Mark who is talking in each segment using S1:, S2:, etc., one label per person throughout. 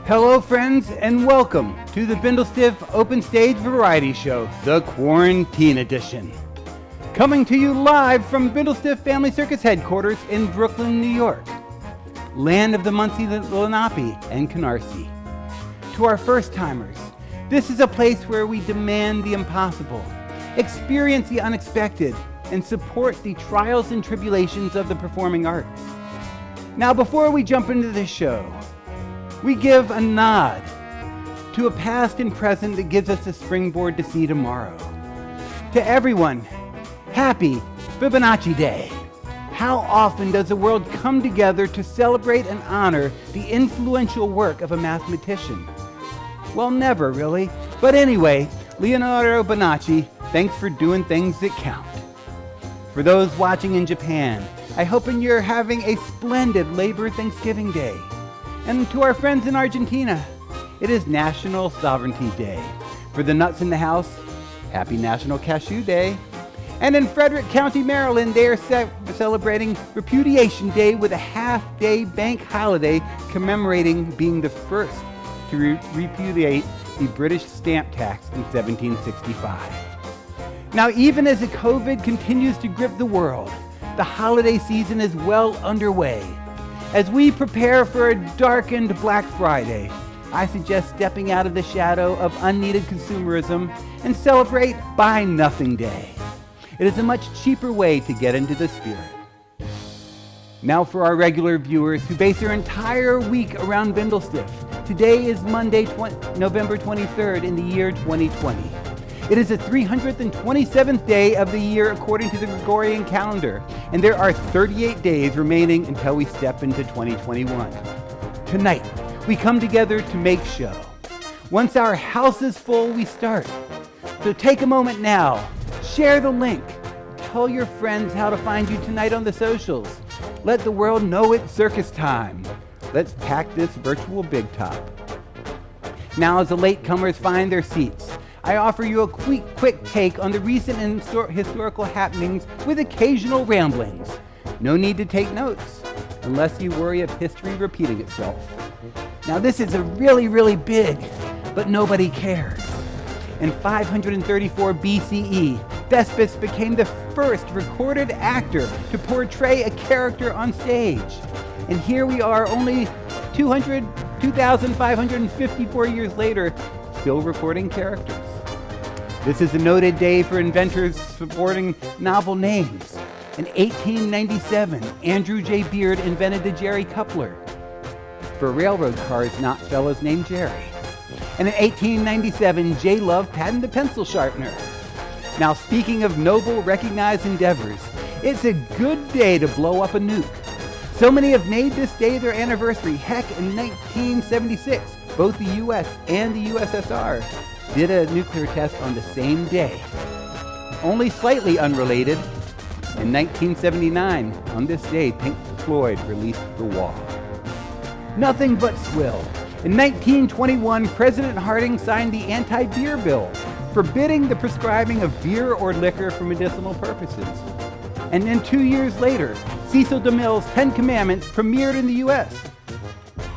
S1: Hello friends and welcome to the Bindlestiff Open Stage Variety Show, the Quarantine Edition. Coming to you live from Bindlestiff Family Circus headquarters in Brooklyn, New York. Land of the Muncie Lenape and Canarsie. To our first-timers, this is a place where we demand the impossible, experience the unexpected, and support the trials and tribulations of the performing arts. Now, before we jump into the show, we give a nod to a past and present that gives us a springboard to see tomorrow. To everyone, happy Fibonacci Day. How often does the world come together to celebrate and honor the influential work of a mathematician? Well, never really. But anyway, Leonardo Bonacci, thanks for doing things that count. For those watching in Japan, I hope you're having a splendid Labor Thanksgiving Day. And to our friends in Argentina, it is National Sovereignty Day. For the nuts in the house, happy National Cashew Day. And in Frederick County, Maryland, they are celebrating Repudiation Day with a half-day bank holiday commemorating being the first to repudiate the British stamp tax in 1765. Now, even as the COVID continues to grip the world, the holiday season is well underway. As we prepare for a darkened Black Friday, I suggest stepping out of the shadow of unneeded consumerism and celebrate Buy Nothing Day. It is a much cheaper way to get into the spirit. Now for our regular viewers who base their entire week around Bindlestiff. Today is Monday, November 23rd in the year 2020. It is the 327th day of the year according to the Gregorian calendar, and there are 38 days remaining until we step into 2021. Tonight, we come together to make show. Once our house is full, we start. So take a moment now, share the link, tell your friends how to find you tonight on the socials. Let the world know it's circus time. Let's pack this virtual big top. Now as the latecomers find their seats, I offer you a quick take on the recent and historical happenings with occasional ramblings. No need to take notes, unless you worry of history repeating itself. Now this is a really big, but nobody cares. In 534 BCE, Thespis became the first recorded actor to portray a character on stage. And here we are only 2,554 years later, still recording characters. This is a noted day for inventors supporting novel names. In 1897, Andrew J. Beard invented the Jerry Coupler. For railroad cars, not fellows named Jerry. And in 1897, J. Love patented the pencil sharpener. Now, speaking of noble, recognized endeavors, it's a good day to blow up a nuke. So many have made this day their anniversary. Heck, in 1976, both the US and the USSR did a nuclear test on the same day. Only slightly unrelated, in 1979, on this day, Pink Floyd released The Wall. Nothing but swill. In 1921, President Harding signed the anti-beer bill, forbidding the prescribing of beer or liquor for medicinal purposes. And then 2 years later, Cecil DeMille's 10 Commandments premiered in the US.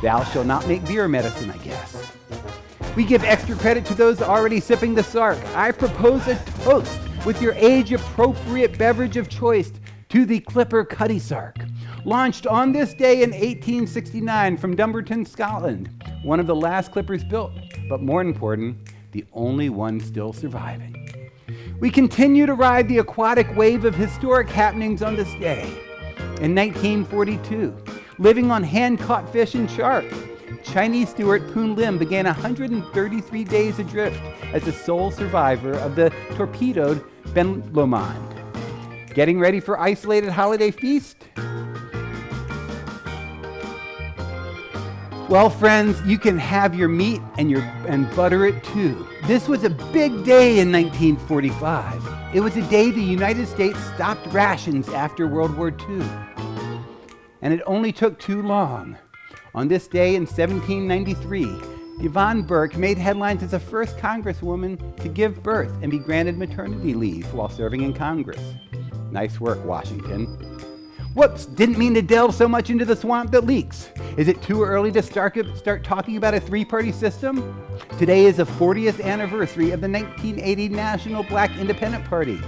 S1: Thou shalt not make beer medicine, I guess. We give extra credit to those already sipping the Sark. I propose a toast with your age-appropriate beverage of choice to the Clipper Cuddy Sark. Launched on this day in 1869 from Dumbarton, Scotland. One of the last clippers built, but more important, the only one still surviving. We continue to ride the aquatic wave of historic happenings on this day. In 1942, living on hand-caught fish and shark, Chinese steward Poon Lim began 133 days adrift as the sole survivor of the torpedoed Ben Lomond. Getting ready for isolated holiday feast? Well, friends, you can have your meat and butter it too. This was a big day in 1945. It was a day the United States stopped rations after World War II. And it only took too long. On this day in 1793, Yvonne Burke made headlines as the first Congresswoman to give birth and be granted maternity leave while serving in Congress. Nice work, Washington. Whoops, didn't mean to delve so much into the swamp that leaks. Is it too early to start talking about a three-party system? Today is the 40th anniversary of the 1980 National Black Independent Party.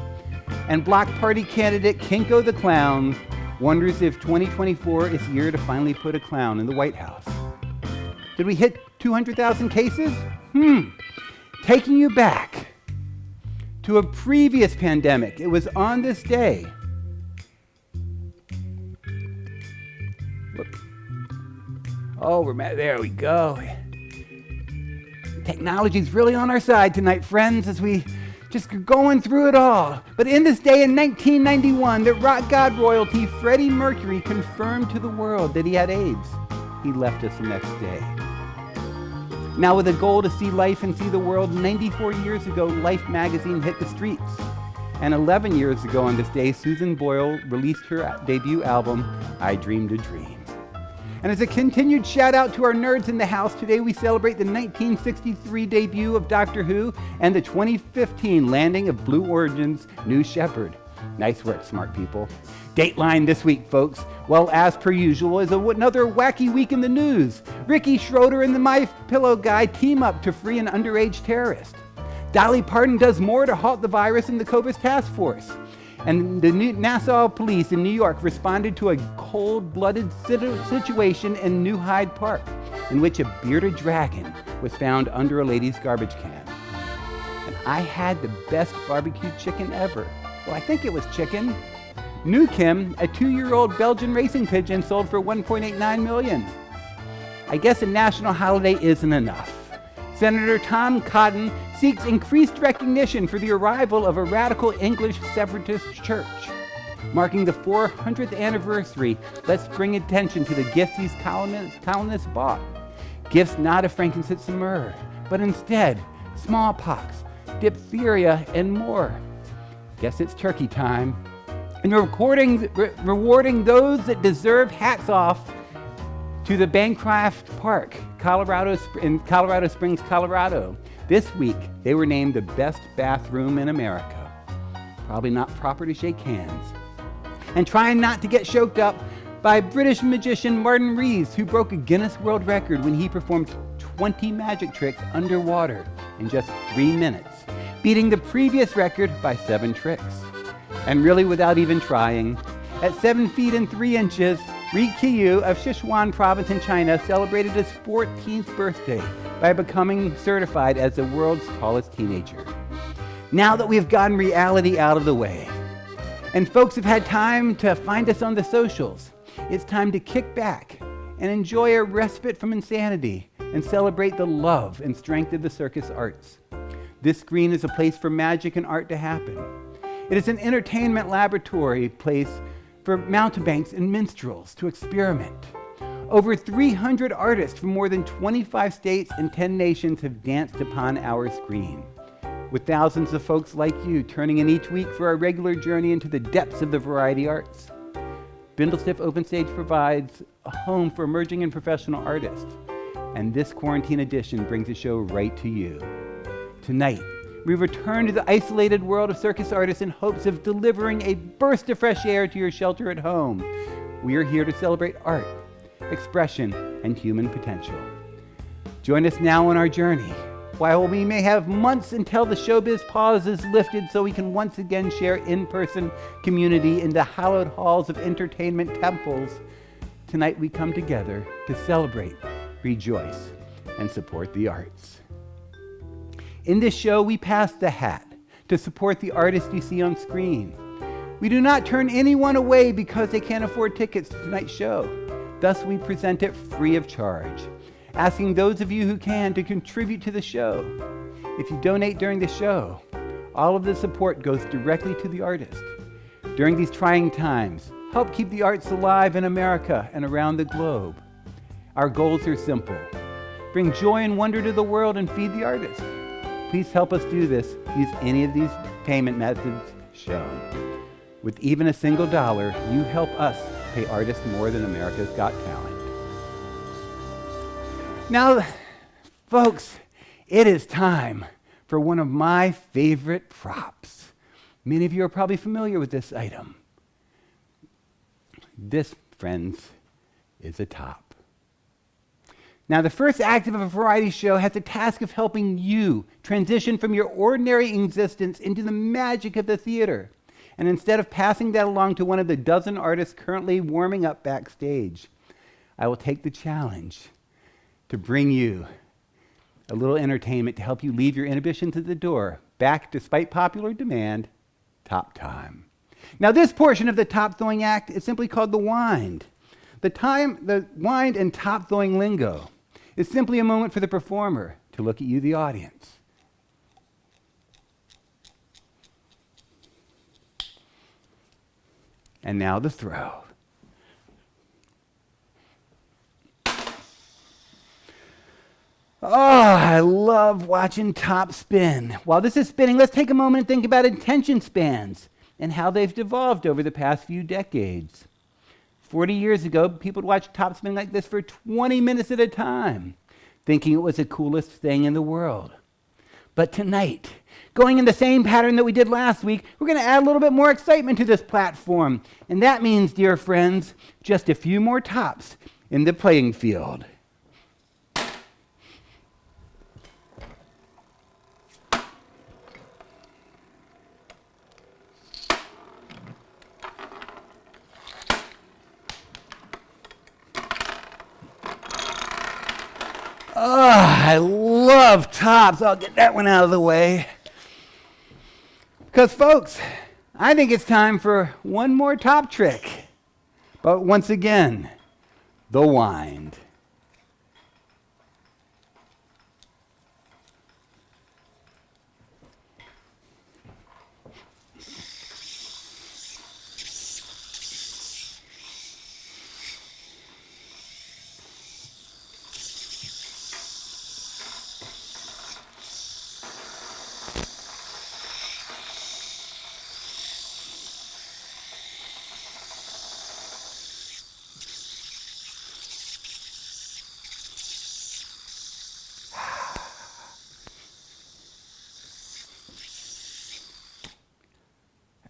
S1: And Bloc Party candidate Kinko the Clown wonders if 2024 is the year to finally put a clown in the White House. Did we hit 200,000 cases? Taking you back to a previous pandemic. It was on this day. Oh, there we go. Technology's really on our side tonight, friends, as we just going through it all. But in this day in 1991, that rock god royalty Freddie Mercury confirmed to the world that he had AIDS. He left us the next day. Now with a goal to see life and see the world, 94 years ago, Life magazine hit the streets. And 11 years ago on this day, Susan Boyle released her debut album, I Dreamed a Dream. And as a continued shout out to our nerds in the house, today we celebrate the 1963 debut of Doctor Who and the 2015 landing of Blue Origin's New Shepard. Nice work, smart people. Dateline this week, folks. Well, as per usual, is another wacky week in the news. Ricky Schroeder and the My Pillow guy team up to free an underage terrorist. Dolly Parton does more to halt the virus in the COVID's task force. And the Nassau police in New York responded to a cold-blooded situation in New Hyde Park, in which a bearded dragon was found under a lady's garbage can. And I had the best barbecue chicken ever. Well, I think it was chicken. New Kim, a 2-year-old Belgian racing pigeon, sold for $1.89 million. I guess a national holiday isn't enough. Senator Tom Cotton seeks increased recognition for the arrival of a radical English separatist church. Marking the 400th anniversary, let's bring attention to the gifts these colonists bought. Gifts not of frankincense and myrrh, but instead smallpox, diphtheria, and more. Guess it's turkey time. And rewarding those that deserve, hats off to the Bancroft Park, in Colorado Springs, Colorado. This week, they were named the best bathroom in America. Probably not proper to shake hands. And trying not to get choked up by British magician Martin Rees, who broke a Guinness World Record when he performed 20 magic tricks underwater in just 3 minutes, beating the previous record by 7 tricks. And really without even trying, at 7 feet and 3 inches, Ri Qiyu of Sichuan province in China celebrated his 14th birthday by becoming certified as the world's tallest teenager. Now that we've gotten reality out of the way, and folks have had time to find us on the socials, it's time to kick back and enjoy a respite from insanity and celebrate the love and strength of the circus arts. This screen is a place for magic and art to happen. It is an entertainment laboratory place for mountebanks and minstrels to experiment. Over 300 artists from more than 25 states and 10 nations have danced upon our screen, with thousands of folks like you turning in each week for our regular journey into the depths of the variety arts. Bindlestiff Open Stage provides a home for emerging and professional artists, and this quarantine edition brings the show right to you. Tonight, we return to the isolated world of circus artists in hopes of delivering a burst of fresh air to your shelter at home. We are here to celebrate art, expression, and human potential. Join us now on our journey. While we may have months until the showbiz pause is lifted so we can once again share in-person community in the hallowed halls of entertainment temples, tonight we come together to celebrate, rejoice, and support the arts. In this show, we pass the hat to support the artists you see on screen. We do not turn anyone away because they can't afford tickets to tonight's show. Thus, we present it free of charge, asking those of you who can to contribute to the show. If you donate during the show, all of the support goes directly to the artist. During these trying times, help keep the arts alive in America and around the globe. Our goals are simple. Bring joy and wonder to the world and feed the artist. Please help us do this. Use any of these payment methods shown. With even a single dollar, you help us pay artists more than America's Got Talent. Now, folks, it is time for one of my favorite props. Many of you are probably familiar with this item. This, friends, is a top. Now, the first act of a variety show has the task of helping you transition from your ordinary existence into the magic of the theater. And instead of passing that along to one of the dozen artists currently warming up backstage, I will take the challenge to bring you a little entertainment to help you leave your inhibitions at the door. Back, despite popular demand, top time. Now, this portion of the top throwing act is simply called the wind. The wind and top throwing lingo is simply a moment for the performer to look at you, the audience. And now the throw. Oh, I love watching top spin. While this is spinning, let's take a moment and think about attention spans and how they've devolved over the past few decades. 40 years ago, people would watch top spin like this for 20 minutes at a time, thinking it was the coolest thing in the world. But tonight, going in the same pattern that we did last week, we're going to add a little bit more excitement to this platform. And that means, dear friends, just a few more tops in the playing field. Oh, I love tops. I'll get that one out of the way. Because, folks, I think it's time for one more top trick. But once again, the wind.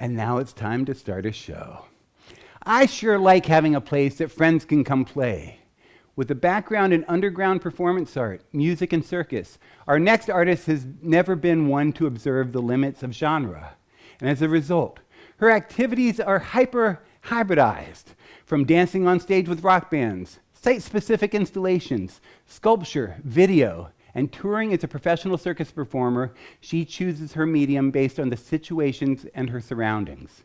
S1: And now it's time to start a show. I sure like having a place that friends can come play. With a background in underground performance art, music, and circus, our next artist has never been one to observe the limits of genre. And as a result, her activities are hyper-hybridized, from dancing on stage with rock bands, site-specific installations, sculpture, video, and touring as a professional circus performer. She chooses her medium based on the situations and her surroundings.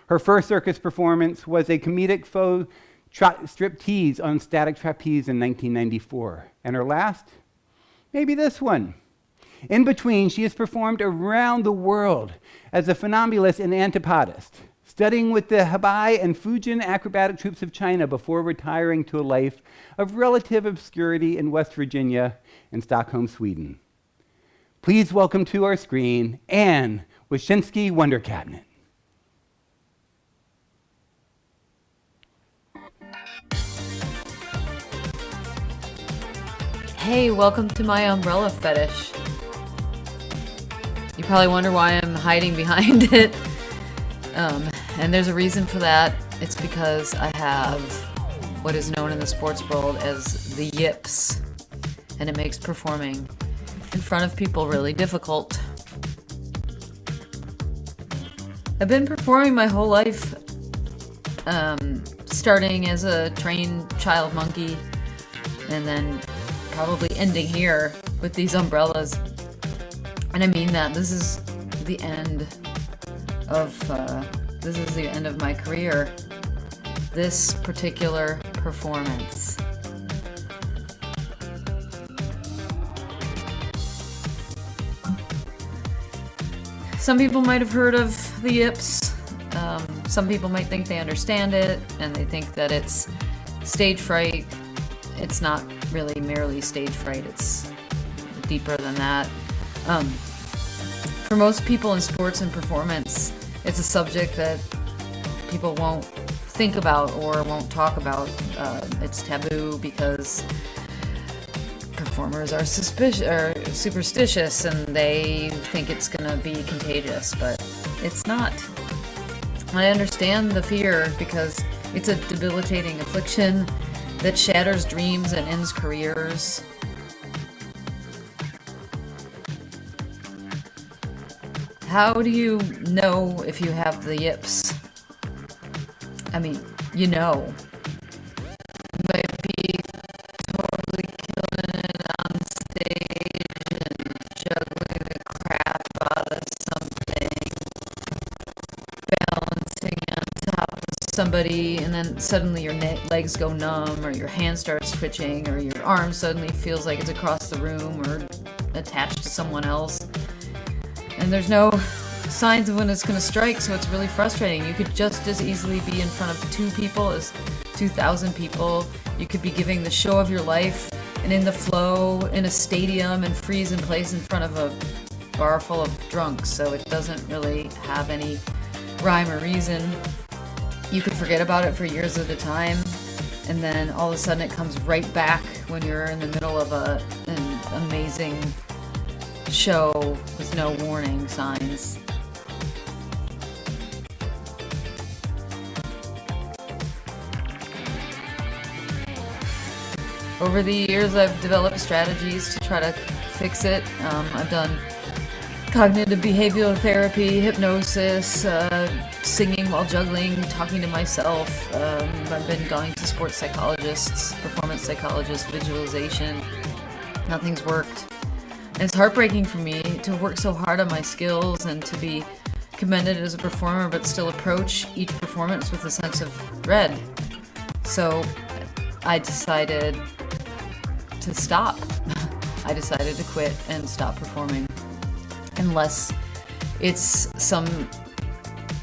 S1: Her first circus performance was a comedic faux striptease on static trapeze in 1994. And her last? Maybe this one. In between, she has performed around the world as a funambulist and antipodist, studying with the Hebei and Fujian acrobatic troupes of China before retiring to a life of relative obscurity in West Virginia and Stockholm, Sweden. Please welcome to our screen, Anne Wyszynski Wondercabinet.
S2: Hey, welcome to my umbrella fetish. You probably wonder why I'm hiding behind it. And there's a reason for that. It's because I have what is known in the sports world as the yips. And it makes performing in front of people really difficult. I've been performing my whole life, starting as a trained child monkey, and then probably ending here with these umbrellas. And I mean that. This is the end of my career. This particular performance. Some people might have heard of the yips. Some people might think they understand it, and they think that it's stage fright. It's not really merely stage fright. It's deeper than that. For most people in sports and performance, it's a subject that people won't think about or won't talk about. It's taboo because performers are superstitious and they think it's gonna be contagious, but it's not. I understand the fear because It's a debilitating affliction that shatters dreams and ends careers. How do you know if you have the yips? I mean, you know. You might be totally killing it on stage and juggling the crap out of something, balancing on top of somebody, and then suddenly your legs go numb, or your hand starts twitching, or your arm suddenly feels like it's across the room or attached to someone else. And there's no signs of when it's going to strike, so it's really frustrating. You could just as easily be in front of 2 people as 2,000 people. You could be giving the show of your life and in the flow in a stadium and freeze in place in front of a bar full of drunks, so it doesn't really have any rhyme or reason. You could forget about it for years at a time, and then all of a sudden it comes right back when you're in the middle of an amazing show with no warning signs. Over the years, I've developed strategies to try to fix it. I've done cognitive behavioral therapy, hypnosis, singing while juggling, talking to myself. I've been going to sports psychologists, performance psychologists, visualization. Nothing's worked. And it's heartbreaking for me to work so hard on my skills and to be commended as a performer, but still approach each performance with a sense of dread. So I decided to stop. I decided to quit and stop performing, unless it's some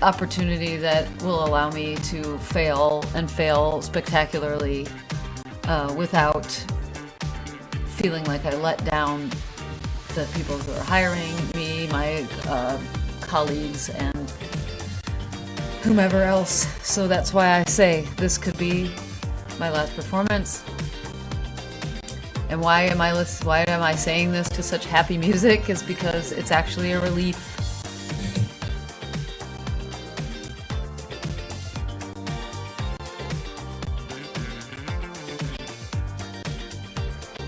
S2: opportunity that will allow me to fail and fail spectacularly without feeling like I let down the people who are hiring me, my colleagues, and whomever else. So that's why I say this could be my last performance. And why am I saying this to such happy music is because it's actually a relief.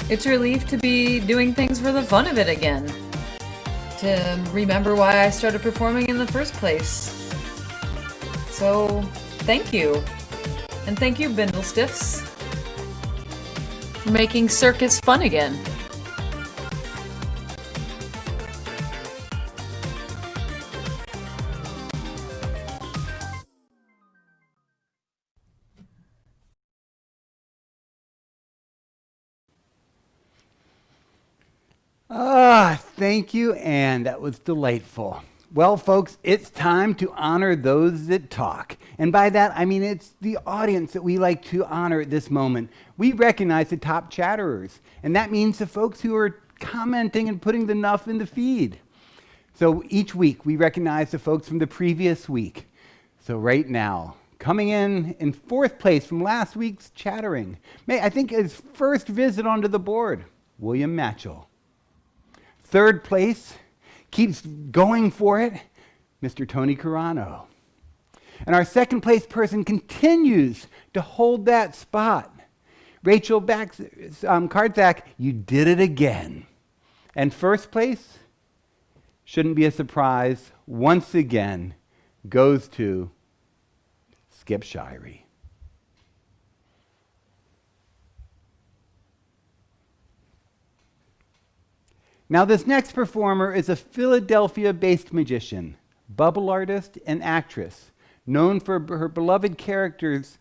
S2: It's a relief to be doing things for the fun of it again. To remember why I started performing in the first place. So, thank you. And thank you, Bindlestiffs, for making circus fun again.
S1: Thank you, and that was delightful. Well, folks, it's time to honor those that talk. And by that, I mean it's the audience that we like to honor at this moment. We recognize the top chatterers, and that means the folks who are commenting and putting the nuff in the feed. So each week, we recognize the folks from the previous week. So right now, coming in fourth place from last week's chattering, I think his first visit onto the board, William Matchell. Third place, keeps going for it, Mr. Tony Carano. And our second place person continues to hold that spot. Rachel Kardzak, you did it again. And first place, shouldn't be a surprise, once again, goes to Skip Shirey. Now, this next performer is a Philadelphia-based magician, bubble artist, and actress, known for her beloved characters,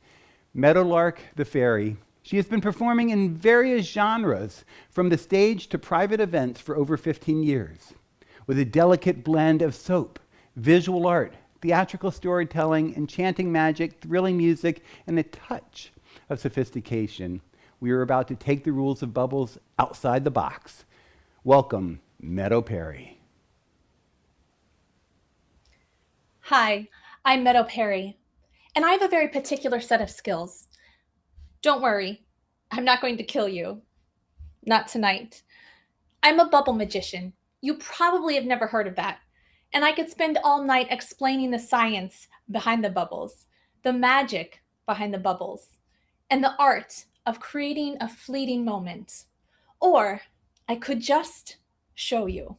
S1: Meadowlark the Fairy. She has been performing in various genres, from the stage to private events for over 15 years. With a delicate blend of soap, visual art, theatrical storytelling, enchanting magic, thrilling music, and a touch of sophistication, we are about to take the rules of bubbles outside the box. Welcome, Meadow Perry.
S3: Hi, I'm Meadow Perry, and I have a very particular set of skills. Don't worry, I'm not going to kill you. Not tonight. I'm a bubble magician. You probably have never heard of that. And I could spend all night explaining the science behind the bubbles, the magic behind the bubbles and the art of creating a fleeting moment. Or I could just show you.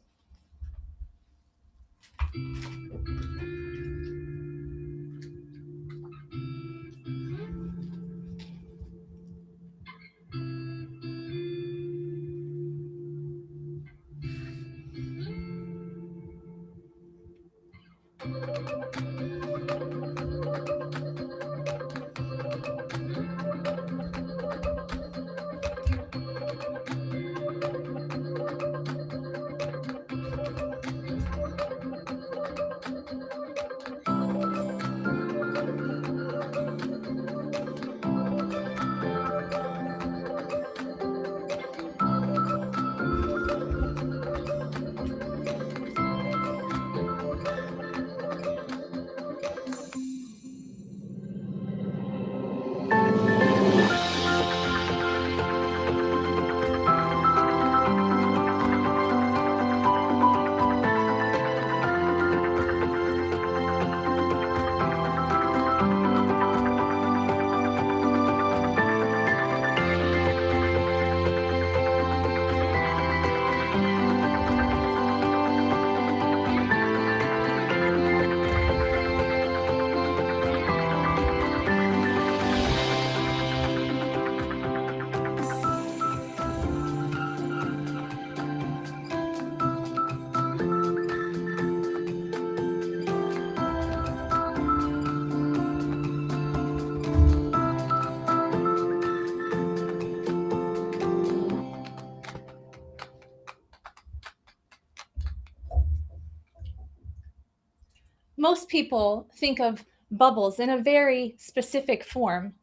S3: Most people think of bubbles in a very specific form.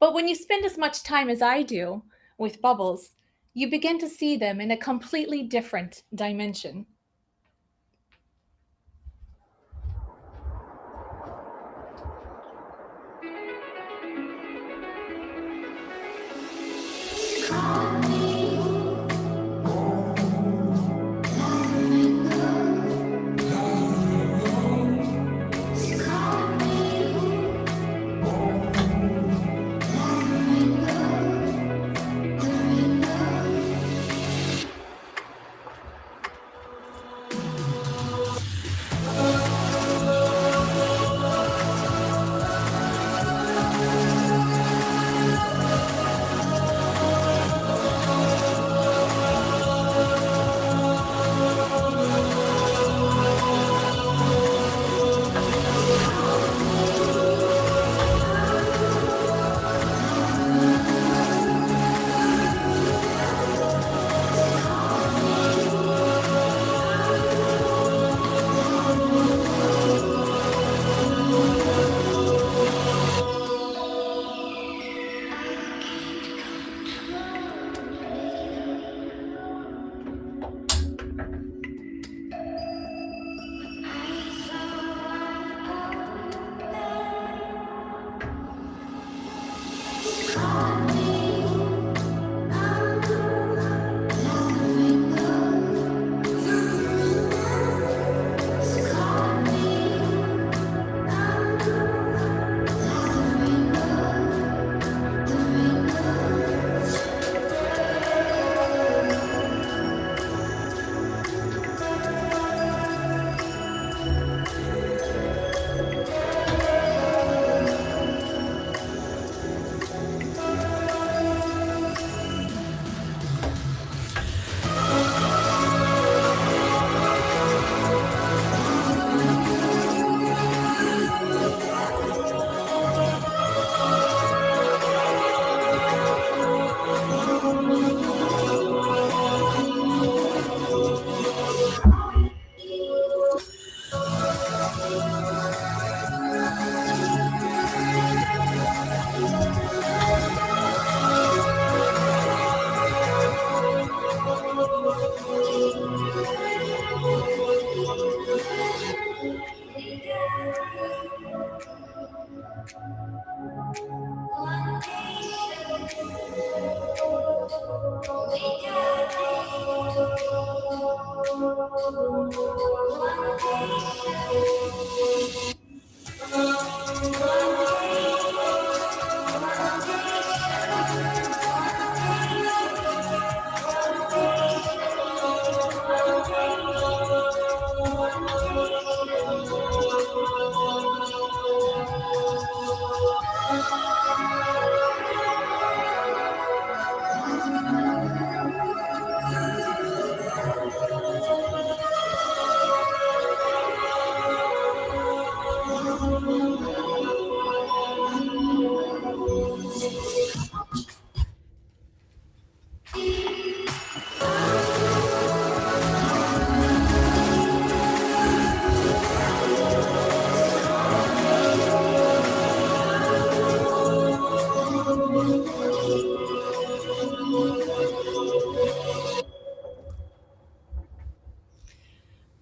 S3: But when you spend as much time as I do with bubbles, you begin to see them in a completely different dimension.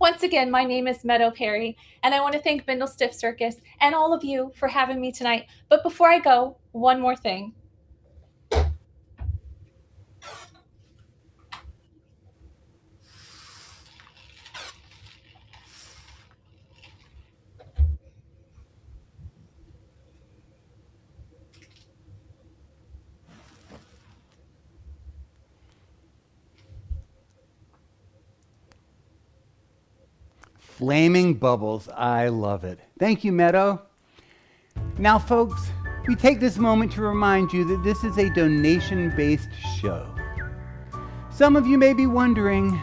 S3: Once again, my name is Meadow Perry, and I want to thank Bindlestiff Circus and all of you for having me tonight. But before I go, one more thing.
S1: Flaming bubbles, I love it. Thank you, Meadow. Now, folks, we take this moment to remind you that this is a donation-based show. Some of you may be wondering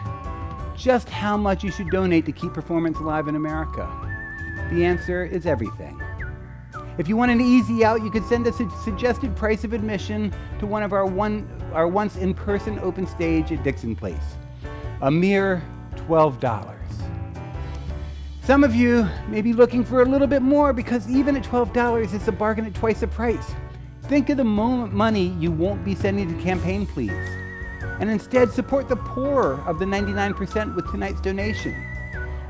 S1: just how much you should donate to keep performance alive in America. The answer is everything. If you want an easy out, you could send us a suggested price of admission to one of our once in-person open stage at Dixon Place. A mere $12. Some of you may be looking for a little bit more because even at $12, it's a bargain at twice the price. Think of the money you won't be sending to campaign pleas, and instead support the poorer of the 99% with tonight's donation.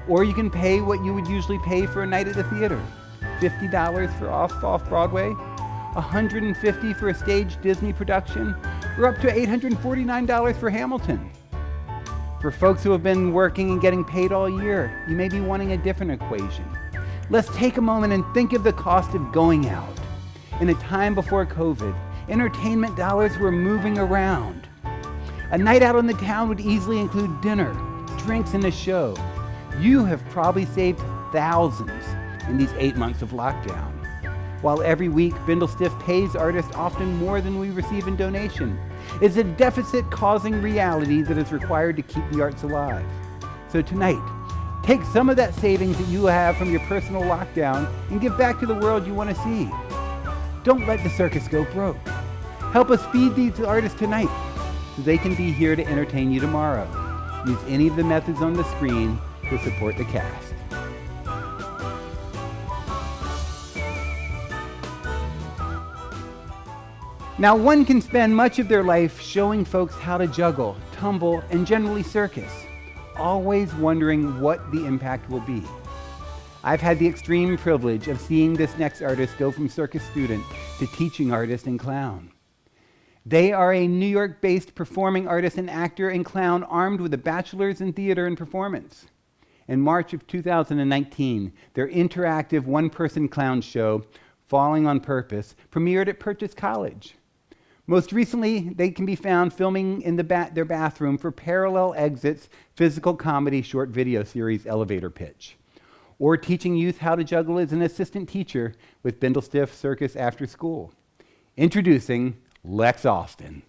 S1: Or you can pay what you would usually pay for a night at the theater. $50 for off-Broadway, $150 for a staged Disney production, or up to $849 for Hamilton. For folks who have been working and getting paid all year, you may be wanting a different equation. Let's take a moment and think of the cost of going out. In a time before COVID, entertainment dollars were moving around. A night out in the town would easily include dinner, drinks, and a show. You have probably saved thousands in these 8 months of lockdown. While every week Bindlestiff pays artists often more than we receive in donation, it's a deficit-causing reality that is required to keep the arts alive. So tonight, take some of that savings that you have from your personal lockdown and give back to the world you want to see. Don't let the circus go broke. Help us feed these artists tonight so they can be here to entertain you tomorrow. Use any of the methods on the screen to support the cast. Now, one can spend much of their life showing folks how to juggle, tumble, and generally circus, always wondering what the impact will be. I've had the extreme privilege of seeing this next artist go from circus student to teaching artist and clown. They are a New York-based performing artist and actor and clown armed with a bachelor's in theater and performance. In March of 2019, their interactive one-person clown show, Falling on Purpose, premiered at Purchase College. Most recently, they can be found filming in their bathroom for Parallel Exits physical comedy short video series Elevator Pitch, or teaching youth how to juggle as an assistant teacher with Bindlestiff Circus After School. Introducing Lex Austin.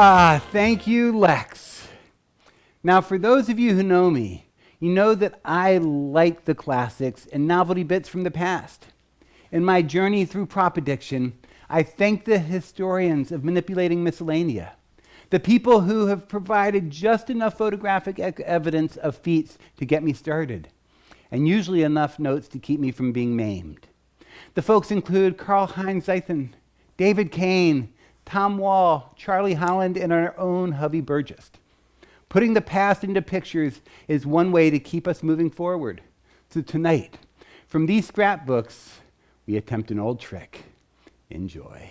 S1: Ah, thank you, Lex. Now, for those of you who know me, you know that I like the classics and novelty bits from the past. In my journey through prop addiction, I thank the historians of manipulating miscellanea, the people who have provided just enough photographic evidence of feats to get me started, and usually enough notes to keep me from being maimed. The folks include Karl-Heinz Zeichen, David Kane, Tom Wall, Charlie Holland, and our own Hubby Burgess. Putting the past into pictures is one way to keep us moving forward. So tonight, from these scrapbooks, we attempt an old trick. Enjoy.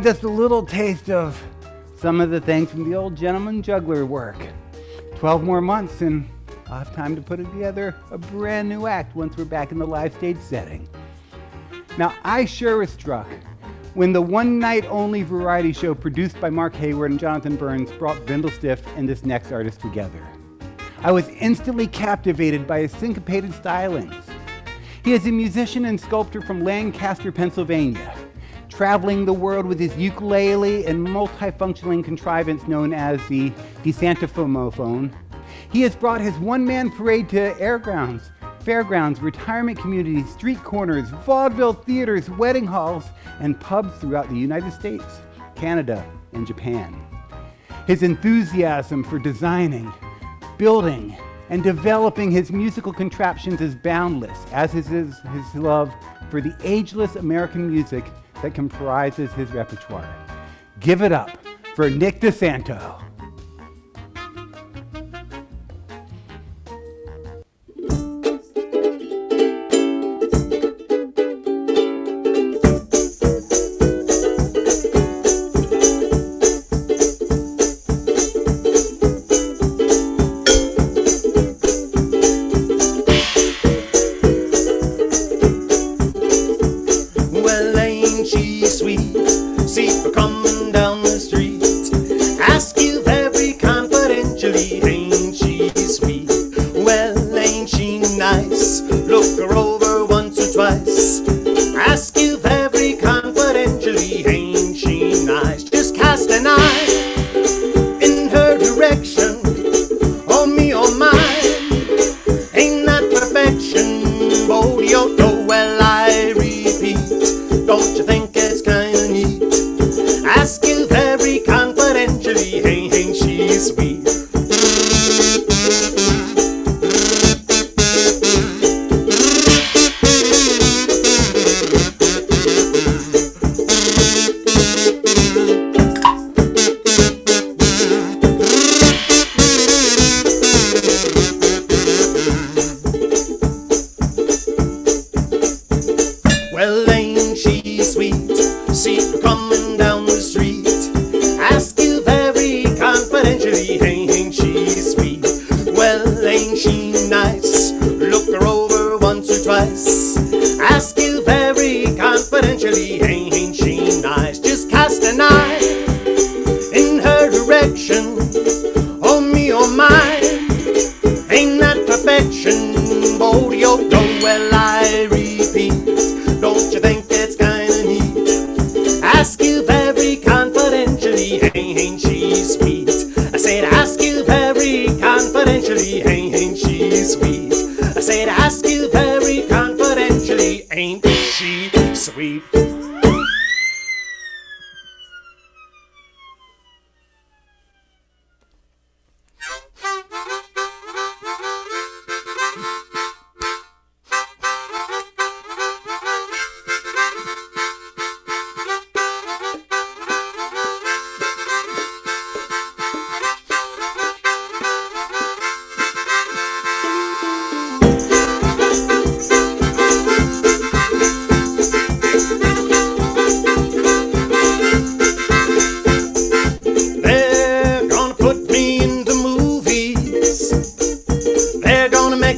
S1: Just a little taste of some of the things from the old gentleman juggler work. 12 more months and I'll have time to put together a brand new act once we're back in the live stage setting. Now, I sure was struck when the one night only variety show produced by Mark Hayward and Jonathan Burns brought Bindlestiff and this next artist together. I was instantly captivated by his syncopated stylings. He is a musician and sculptor from Lancaster, Pennsylvania, traveling the world with his ukulele and multifunctioning contrivance known as the DeSantifomophone. He has brought his one-man parade to fairgrounds, retirement communities, street corners, vaudeville theaters, wedding halls, and pubs throughout the United States, Canada, and Japan. His enthusiasm for designing, building, and developing his musical contraptions is boundless, as is his love for the ageless American music that comprises his repertoire. Give it up for Nick DeSanto.
S4: be nice. Look her over once or twice. Ask you very confidentially, ain't she nice? Just cast an eye in her direction. Oh me, oh my, ain't that perfection? Bold yo, don't, well I repeat, don't you think it's kinda neat? Ask you very confidentially, ain't she sweet? I said ask you very confidentially, ain't she sweet? I said ask you very confidentially, ain't she sweet?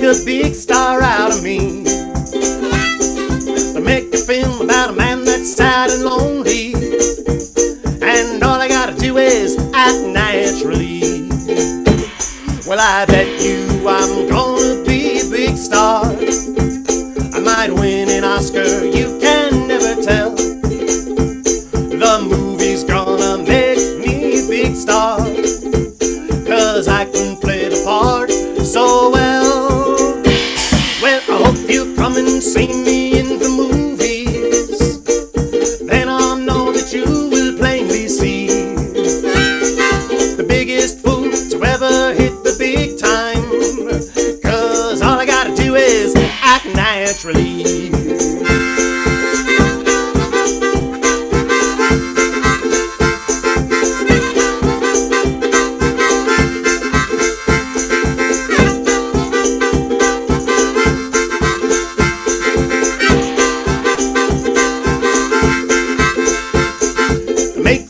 S4: A big star out of me. They make a film about a man that's sad and lonely, and all I gotta do is act naturally. Well, I bet you I'm gonna be a big star. I might win an Oscar, you can never tell. The movie's gonna make me a big star, 'cause I can play the part so well. I hope you come and see me in the movies, then I'll know that you will plainly see the biggest fool to ever hit the big time, 'cause all I gotta do is act naturally.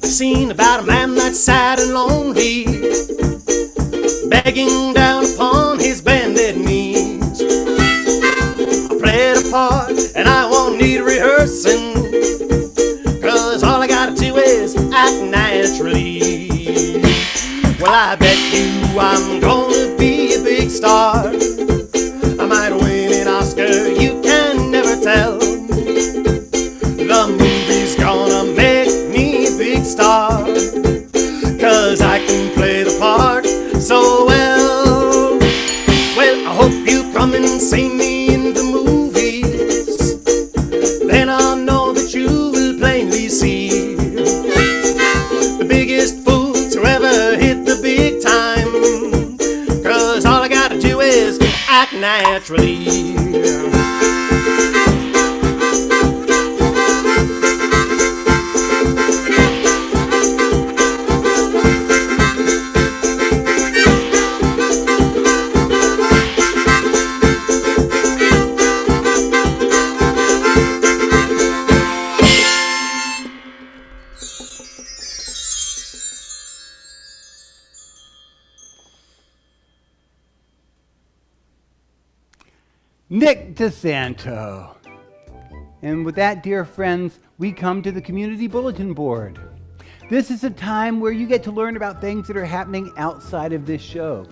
S4: Scene about a man that's sad and lonely, begging down upon his bended knees. I play the part and I won't need rehearsing, 'cause all I gotta do is act naturally. Well, I bet you I'm gonna be a big star. I might win an Oscar, you can never tell. The movie's gonna make me a big star, 'cause I can play the part so well. Well, I hope you come and see me in the movies, then I'll know that you will plainly see the biggest fool to ever hit the big time, 'cause all I gotta do is act naturally.
S1: Nick DeSanto. And with that, dear friends, we come to the Community Bulletin Board. This is a time where you get to learn about things that are happening outside of this show.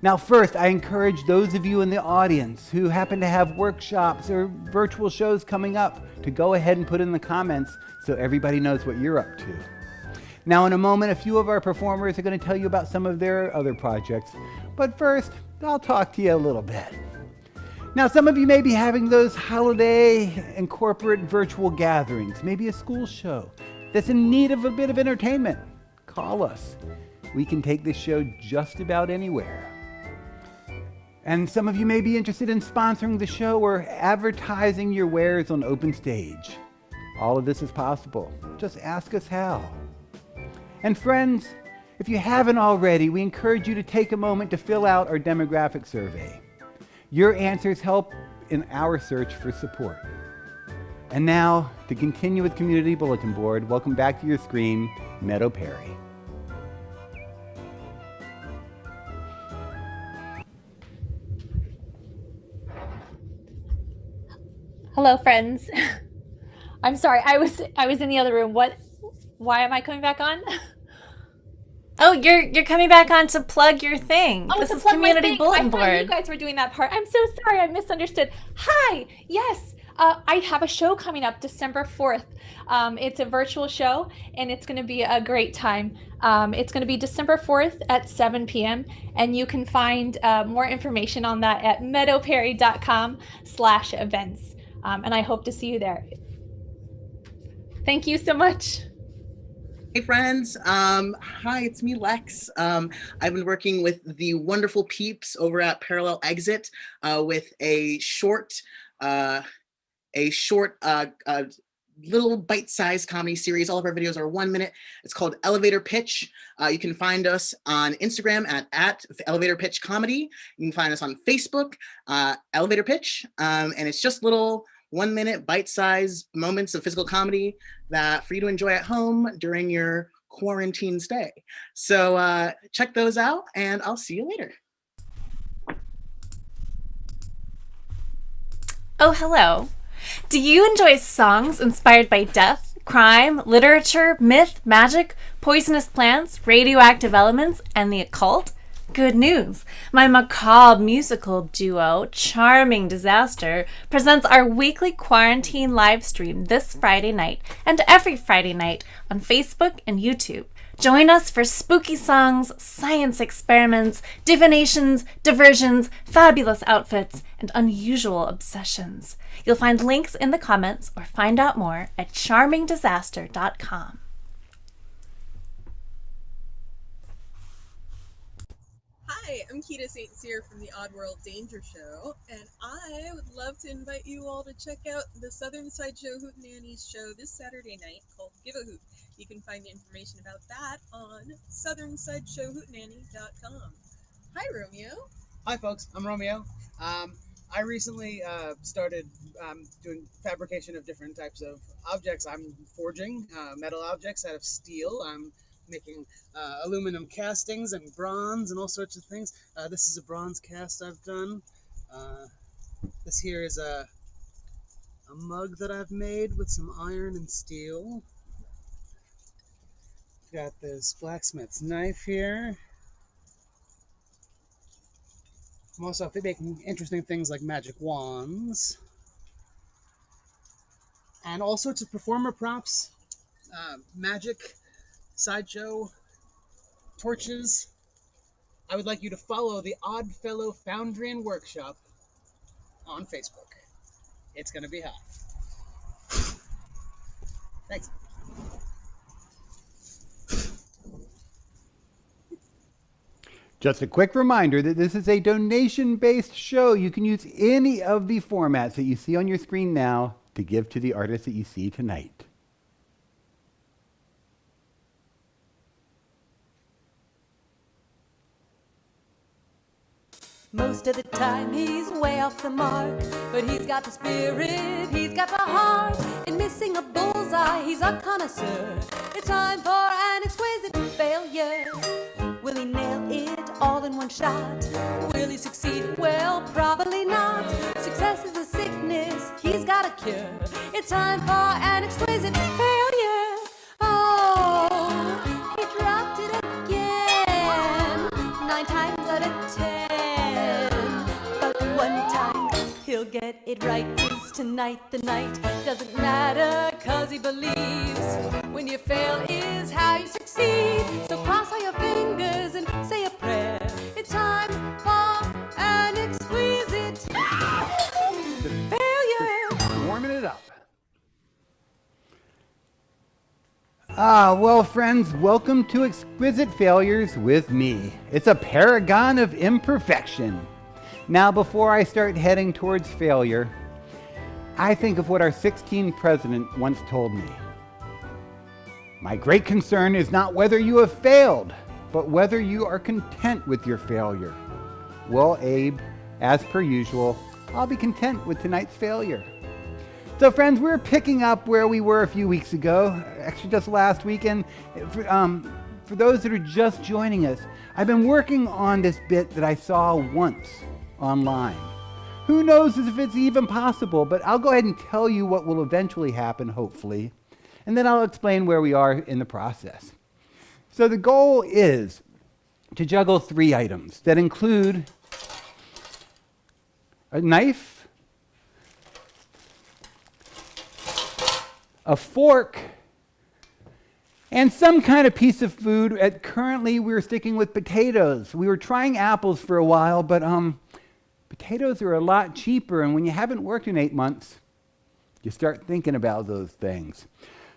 S1: Now, first, I encourage those of you in the audience who happen to have workshops or virtual shows coming up to go ahead and put in the comments so everybody knows what you're up to. Now, in a moment, a few of our performers are going to tell you about some of their other projects. But first, I'll talk to you a little bit. Now, some of you may be having those holiday and corporate virtual gatherings, maybe a school show that's in need of a bit of entertainment. Call us. We can take this show just about anywhere. And some of you may be interested in sponsoring the show or advertising your wares on Open Stage. All of this is possible. Just ask us how. And friends, if you haven't already, we encourage you to take a moment to fill out our demographic survey. Your answers help in our search for support. And now, to continue with Community Bulletin Board, welcome back to your screen, Meadow Perry.
S3: Hello, friends. I'm sorry. I was in the other room. What? Why am I coming back on?
S5: Oh, you're coming back on to plug your thing.
S3: Oh,
S5: This
S3: to
S5: is
S3: plug my
S5: community
S3: thing.
S5: bulletin
S3: I thought you
S5: board.
S3: guys were doing that part. I'm so sorry. I misunderstood. Hi. Yes. I have a show coming up December 4th. It's a virtual show, and it's going to be a great time. It's going to be December 4th at 7 p.m., and you can find more information on that at meadowperry.com/events. And I hope to see you there. Thank you so much.
S6: Hey friends, hi, it's me, Lex. I've been working with the wonderful peeps over at Parallel Exit with a short little bite-sized comedy series. All of our videos are 1 minute. It's called Elevator Pitch. You can find us on Instagram at Elevator Pitch Comedy. You can find us on Facebook, Elevator Pitch, and it's just little 1 minute bite-sized moments of physical comedy that for you to enjoy at home during your quarantine stay. So check those out, and I'll see you later.
S5: Oh, hello. Do you enjoy songs inspired by death, crime, literature, myth, magic, poisonous plants, radioactive elements, and the occult? Good news! My macabre musical duo, Charming Disaster, presents our weekly quarantine live stream this Friday night and every Friday night on Facebook and YouTube. Join us for spooky songs, science experiments, divinations, diversions, fabulous outfits, and unusual obsessions. You'll find links in the comments or find out more at charmingdisaster.com.
S7: Hi, I'm Keita St. Cyr from the Oddworld Danger Show, and I would love to invite you all to check out the Southern Sideshow Hootenannies show this Saturday night called Give a Hoot. You can find information about that on southernsideshowhootenanny.com. Hi, Romeo.
S8: Hi, folks. I'm Romeo. I recently started doing fabrication of different types of objects. I'm forging metal objects out of steel. I'm making aluminum castings and bronze and all sorts of things. This is a bronze cast I've done. This here is a mug that I've made with some iron and steel. Got this blacksmith's knife here. I'm also making interesting things like magic wands. And all sorts of performer props, magic, sideshow, torches. I would like you to follow the Oddfellow Foundry and Workshop on Facebook. It's going to be hot. Thanks.
S1: Just a quick reminder that this is a donation-based show. You can use any of the formats that you see on your screen now to give to the artist that you see tonight.
S9: Most of the time he's way off the mark, but he's got the spirit, he's got the heart. In missing a bullseye, he's a connoisseur. It's time for an exquisite failure. Will he nail it all in one shot? Will he succeed? Well, probably not. Success is a sickness, he's got a cure. It's time for an exquisite failure. Oh, he dropped it again, 9 times out of 10. But one time he'll get it right. Is tonight the night? Doesn't matter, 'cause he believes when you fail is how you succeed. So cross all your fingers and say a prayer. It's time for an exquisite failure.
S1: Warming it up. Well, friends, welcome to Exquisite Failures with me. It's a paragon of imperfection. Now, before I start heading towards failure, I think of what our 16th president once told me. My great concern is not whether you have failed, but whether you are content with your failure. Well, Abe, as per usual, I'll be content with tonight's failure. So friends, we're picking up where we were a few weeks ago, actually just last week, and for those that are just joining us, I've been working on this bit that I saw once online. Who knows if it's even possible, but I'll go ahead and tell you what will eventually happen, hopefully, and then I'll explain where we are in the process. So the goal is to juggle 3 items that include a knife, a fork, and some kind of piece of food. Currently, we're sticking with potatoes. We were trying apples for a while, but potatoes are a lot cheaper, and when you haven't worked in 8 months, you start thinking about those things.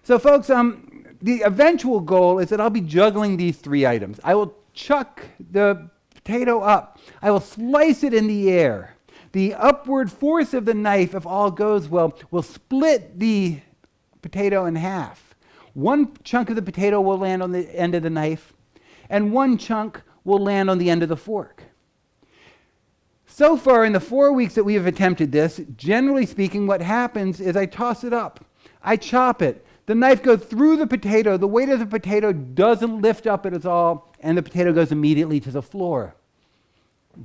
S1: So folks, the eventual goal is that I'll be juggling these 3 items. I will chuck the potato up. I will slice it in the air. The upward force of the knife, if all goes well, will split the potato in half. One chunk of the potato will land on the end of the knife, and one chunk will land on the end of the fork. So far, in the 4 weeks that we have attempted this, generally speaking, what happens is I toss it up. I chop it. The knife goes through the potato. The weight of the potato doesn't lift up at all, and the potato goes immediately to the floor,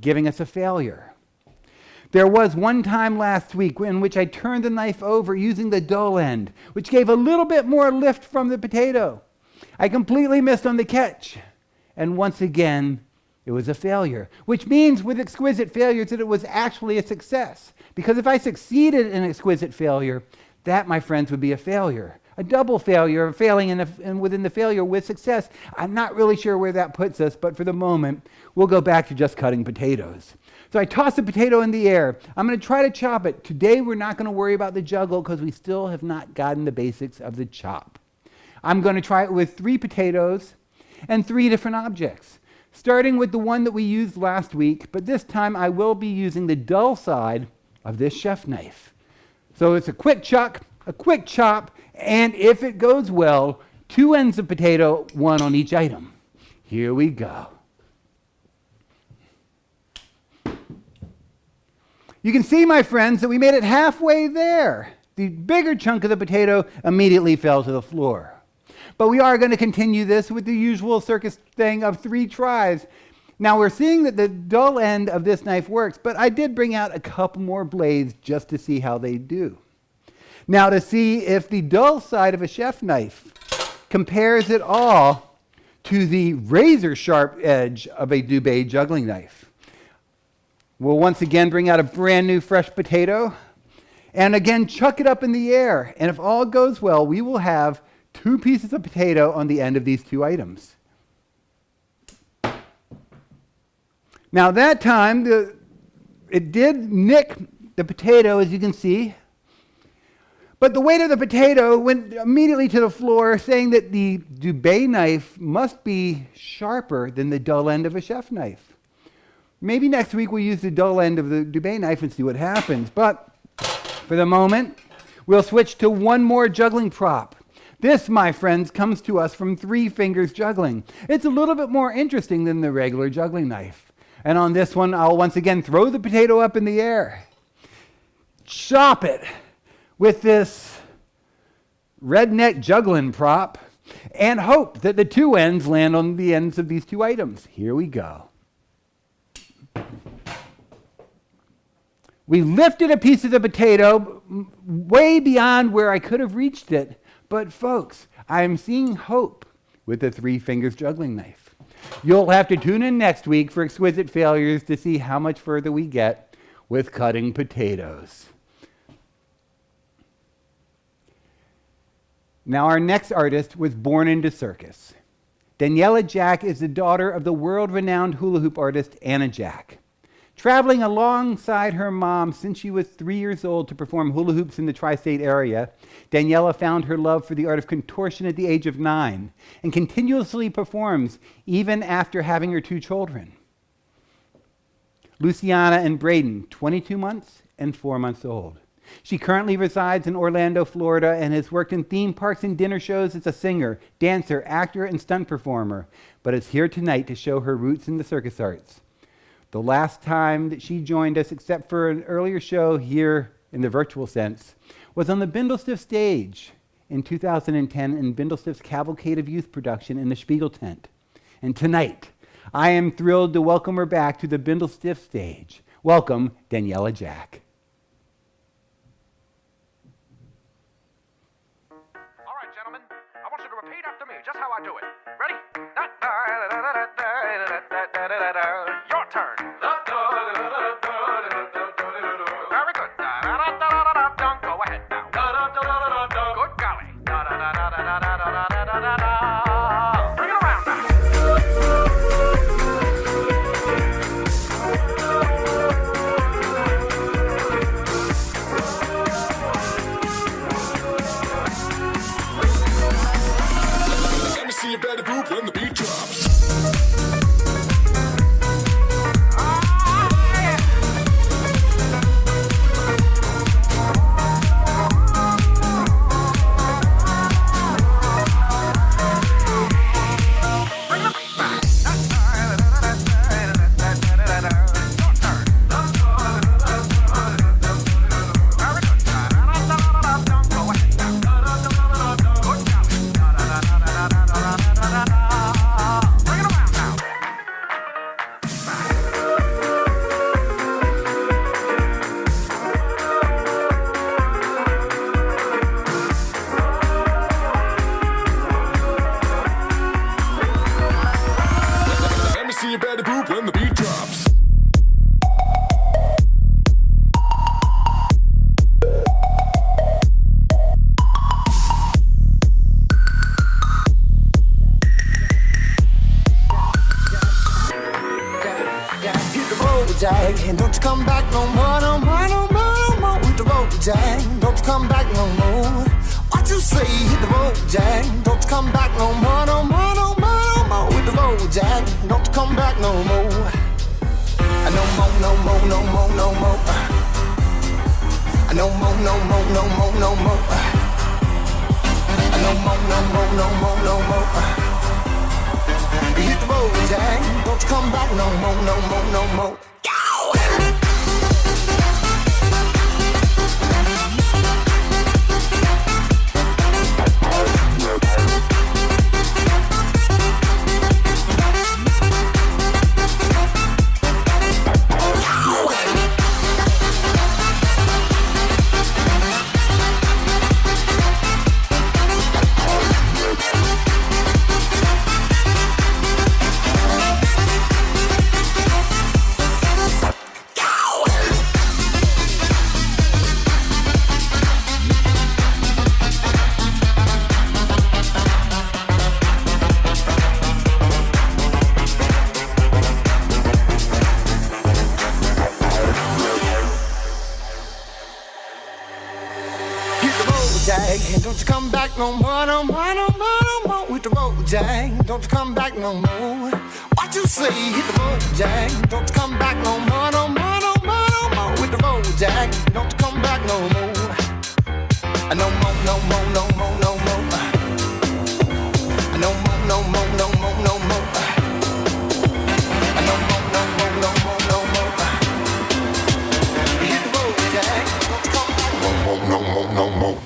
S1: giving us a failure. There was one time last week in which I turned the knife over using the dull end, which gave a little bit more lift from the potato. I completely missed on the catch, and once again, it was a failure, which means with exquisite failures that it was actually a success. Because if I succeeded in exquisite failure, that, my friends, would be a failure. A double failure, failing and within the failure with success. I'm not really sure where that puts us, but for the moment, we'll go back to just cutting potatoes. So I toss the potato in the air. I'm going to try to chop it. Today, we're not going to worry about the juggle because we still have not gotten the basics of the chop. I'm going to try it with 3 potatoes and 3 different objects, starting with the one that we used last week, but this time I will be using the dull side of this chef knife. So it's a quick chuck, a quick chop, and if it goes well, 2 ends of potato, 1 on each item. Here we go. You can see, my friends, that we made it halfway there. The bigger chunk of the potato immediately fell to the floor. But we are going to continue this with the usual circus thing of 3 tries. Now we're seeing that the dull end of this knife works, but I did bring out a couple more blades just to see how they do. Now to see if the dull side of a chef knife compares at all to the razor sharp edge of a Dubé juggling knife. We'll once again bring out a brand new fresh potato and again chuck it up in the air. And if all goes well, we will have 2 pieces of potato on the end of these 2 items. Now that time, it did nick the potato, as you can see, but the weight of the potato went immediately to the floor, saying that the Dubé knife must be sharper than the dull end of a chef knife. Maybe next week we'll use the dull end of the Dubé knife and see what happens, but for the moment, we'll switch to one more juggling prop. This, my friends, comes to us from 3 fingers juggling. It's a little bit more interesting than the regular juggling knife. And on this one, I'll once again throw the potato up in the air, chop it with this redneck juggling prop, and hope that the 2 ends land on the ends of these 2 items. Here we go. We lifted a piece of the potato way beyond where I could have reached it. But folks, I'm seeing hope with the 3 fingers juggling knife. You'll have to tune in next week for exquisite failures to see how much further we get with cutting potatoes. Now our next artist was born into circus. Daniela Jack is the daughter of the world-renowned hula hoop artist Anna Jack. Traveling alongside her mom since she was 3 years old to perform hula hoops in the tri-state area, Daniela found her love for the art of contortion at the age of 9 and continuously performs even after having her 2 children. Luciana and Braden, 22 months and 4 months old. She currently resides in Orlando, Florida, and has worked in theme parks and dinner shows as a singer, dancer, actor, and stunt performer, but is here tonight to show her roots in the circus arts. The last time that she joined us, except for an earlier show here in the virtual sense, was on the Bindlestiff stage in 2010 in Bindlestiff's Cavalcade of Youth production in the Spiegel tent. And tonight, I am thrilled to welcome her back to the Bindlestiff stage Welcome, Daniela Jack.
S10: All right, gentlemen, I want you to repeat after me, just how I do it. Ready? Your turn. Very good. Go ahead now. Good golly. Bring it around now.
S11: Let me see you better group when the beat drops. Let me see you better group when the beat drops.
S4: Hit the road, Jack, and don't you come back no more, no more, no more, no more. Hit the road, Jack, don't you come back no more. What you say? Hit the road, Jack, don't you come back no more, no more, no more, no more. Hit the road, Jack, don't you come back no more. No more, no more, no more, no more. No more, no more, no more, no more. No more, no more, no more, no more. Hit the road, Jack, don't you come back no more, no more, no more. Jack, don't you come back no more, no more, no more, no more. With the road, Jack, don't you come back no more. What you say? Hit the road, Jack, don't you come back no more, no more, no more, no more. With the road, Jack, don't you come back no more. No more, no more, no more, no more. No more, no more, no more, no more. No more, no more, no more, no more. Hit the road, Jack, don't you come back no more, no more, no more.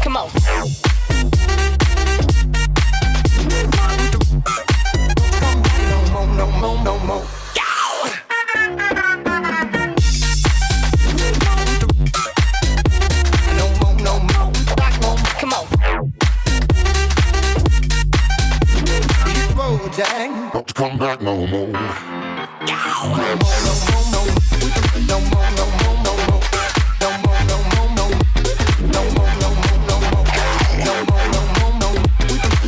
S4: Come on. No more, no more. Come on. Jack,
S11: Don't come back no more.
S4: no more, no more, no more. No more, no more, no more. No more, no more, no more. No more, no more, no more. No more, no more, no more.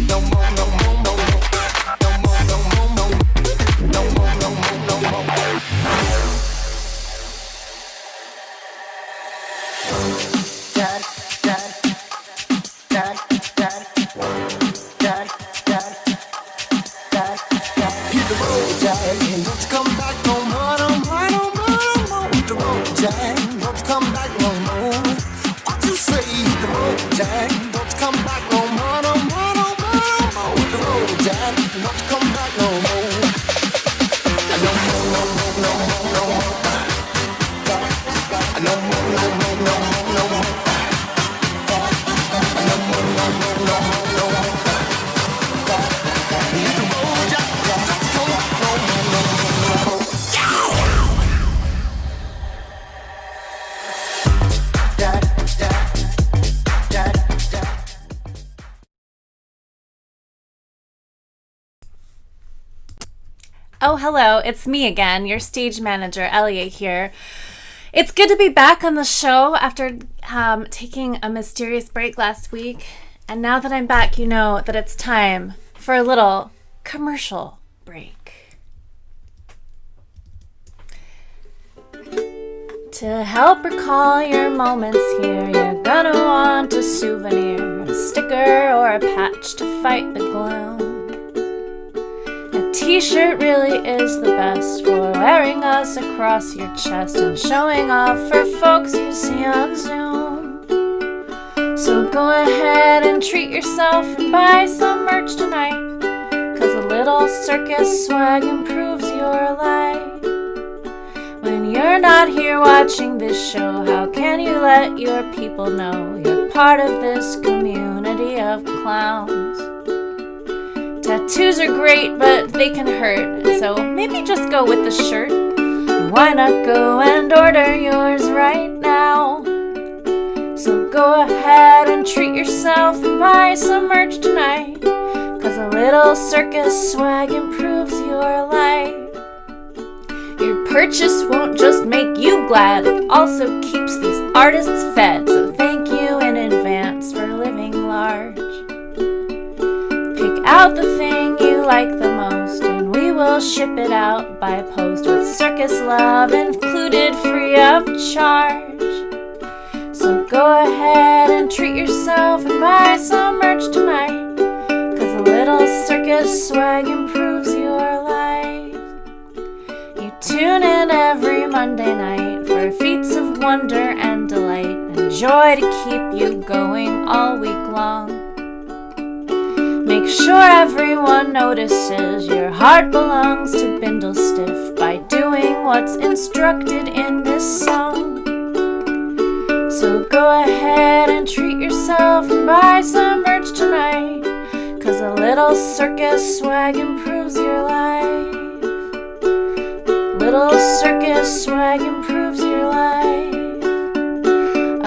S4: No more, no more, no more. No more, no more, no more. No more, no more, no more. Dad, dad, dad, dad, dad, dad, dad, dad. Hit the road, Jack, and don't you come back no more, no more, no more, no more. Hit the road, Jack, don't you come back no more. What you say? Hit the road, Jack, don't you come back no more, no more, no more, no more. Hit the road, Jack, don't you come back no more. No more, no more, no more, no more. No more, no more, no more, no more. No more, no more, no more, no more.
S5: Oh, hello. It's me again, your stage manager, Elia here. It's good to be back on the show after taking a mysterious break last week. And now that I'm back, you know that it's time for a little commercial break. To help recall your moments here, you're gonna want a souvenir, a sticker, or a patch to fight the gloom. A t-shirt really is the best for wearing us across your chest and showing off for folks you see on Zoom. So go ahead and treat yourself and buy some merch tonight, 'cause a little circus swag improves your life. When you're not here watching this show, how can you let your people know you're part of this community of clowns? Tattoos are great, but they can hurt, so maybe just go with the shirt. Why not go and order yours right now? So go ahead and treat yourself and buy some merch tonight, 'cause a little circus swag improves your life. Your purchase won't just make you glad, it also keeps these artists fed, so thank you in advance for living large. Pick out the thing you like the most, and we will ship it out by post with circus love included free of charge. So go ahead and treat yourself and buy some merch tonight, 'cause a little circus swag improves your life. You tune in every Monday night for feats of wonder and delight and joy to keep you going all week long. Make sure everyone notices your heart belongs to Bindlestiff by doing what's instructed in this song. So go ahead and treat yourself and buy some merch tonight, 'cause a little circus swag improves your life. Little circus swag improves your life.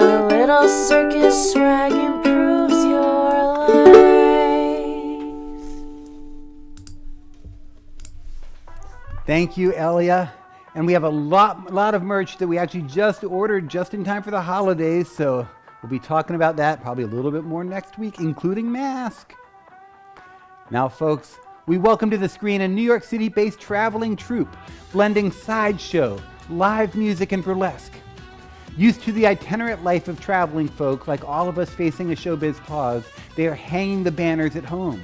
S5: A little circus swag improves your life.
S1: Thank you, Elia. And we have a lot of merch that we actually just ordered just in time for the holidays, so we'll be talking about that probably a little bit more next week, including mask. Now, folks, we welcome to the screen a New York City-based traveling troupe blending sideshow, live music, and burlesque. Used to the itinerant life of traveling folk like all of us facing a showbiz pause, they are hanging the banners at home.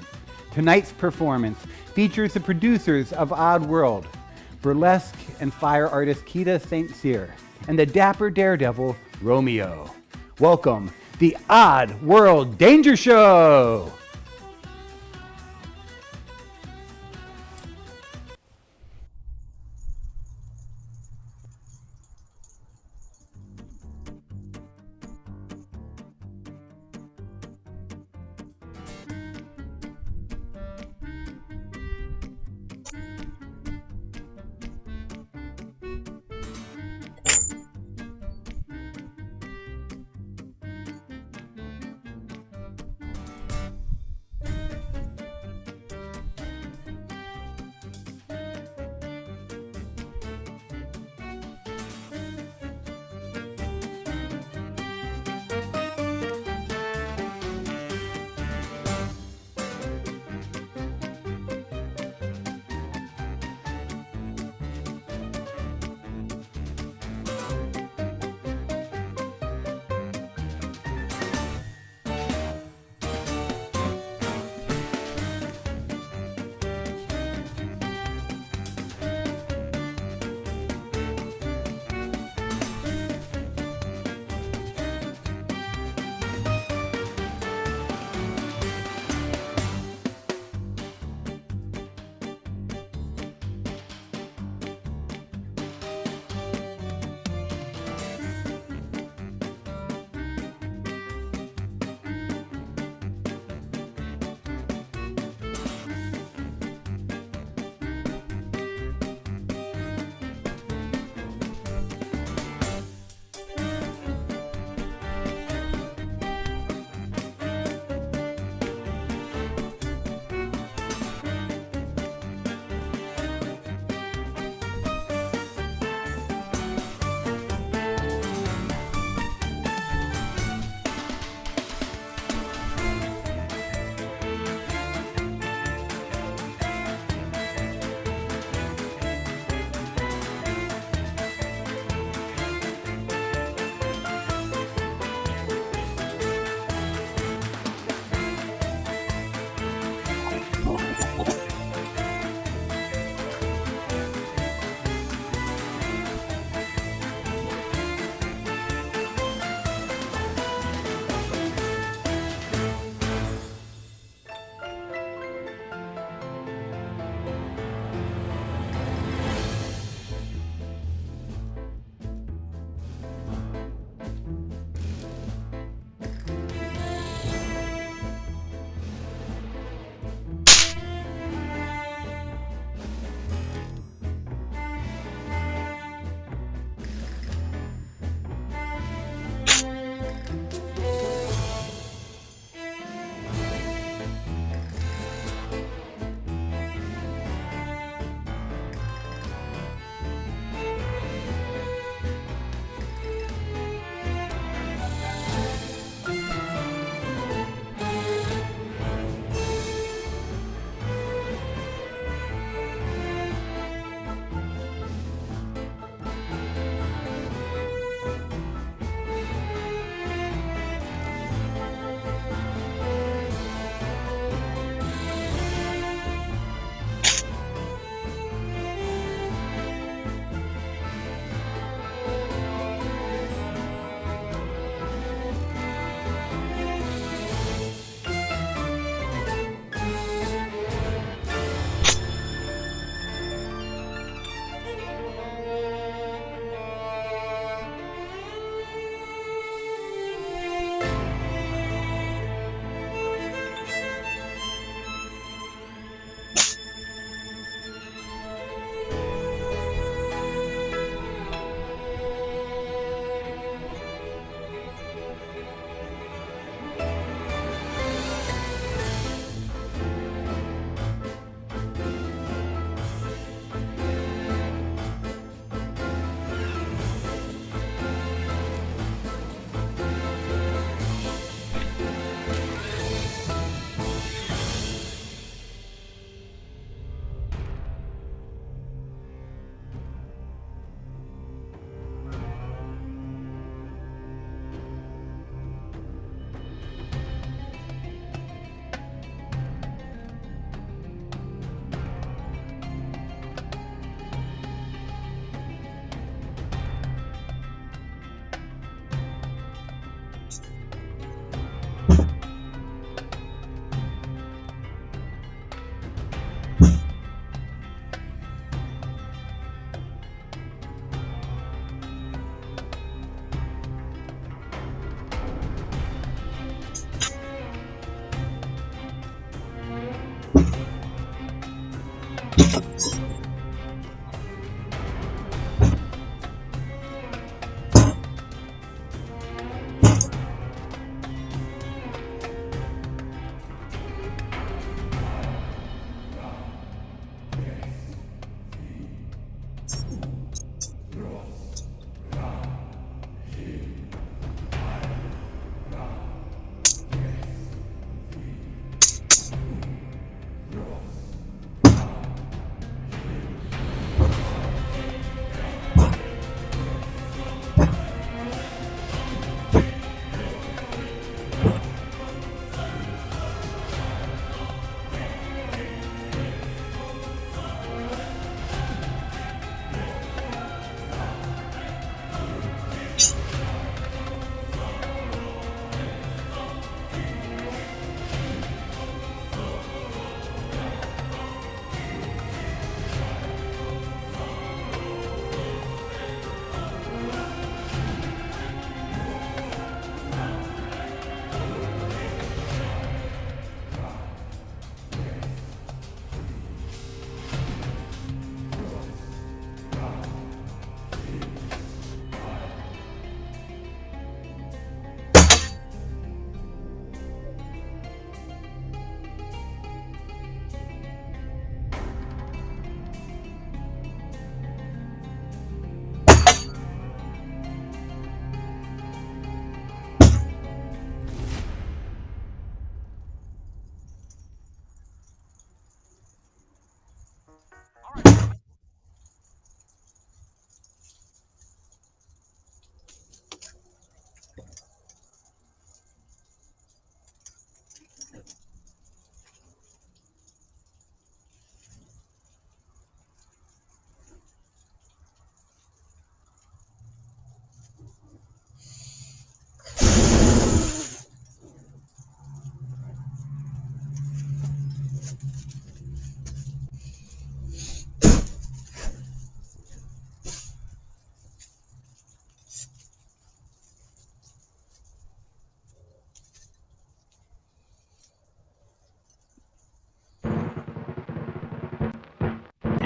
S1: Tonight's performance features the producers of Odd World, burlesque and fire artist Kita St. Cyr, and the dapper daredevil Romeo. Welcome, the Odd World Danger Show!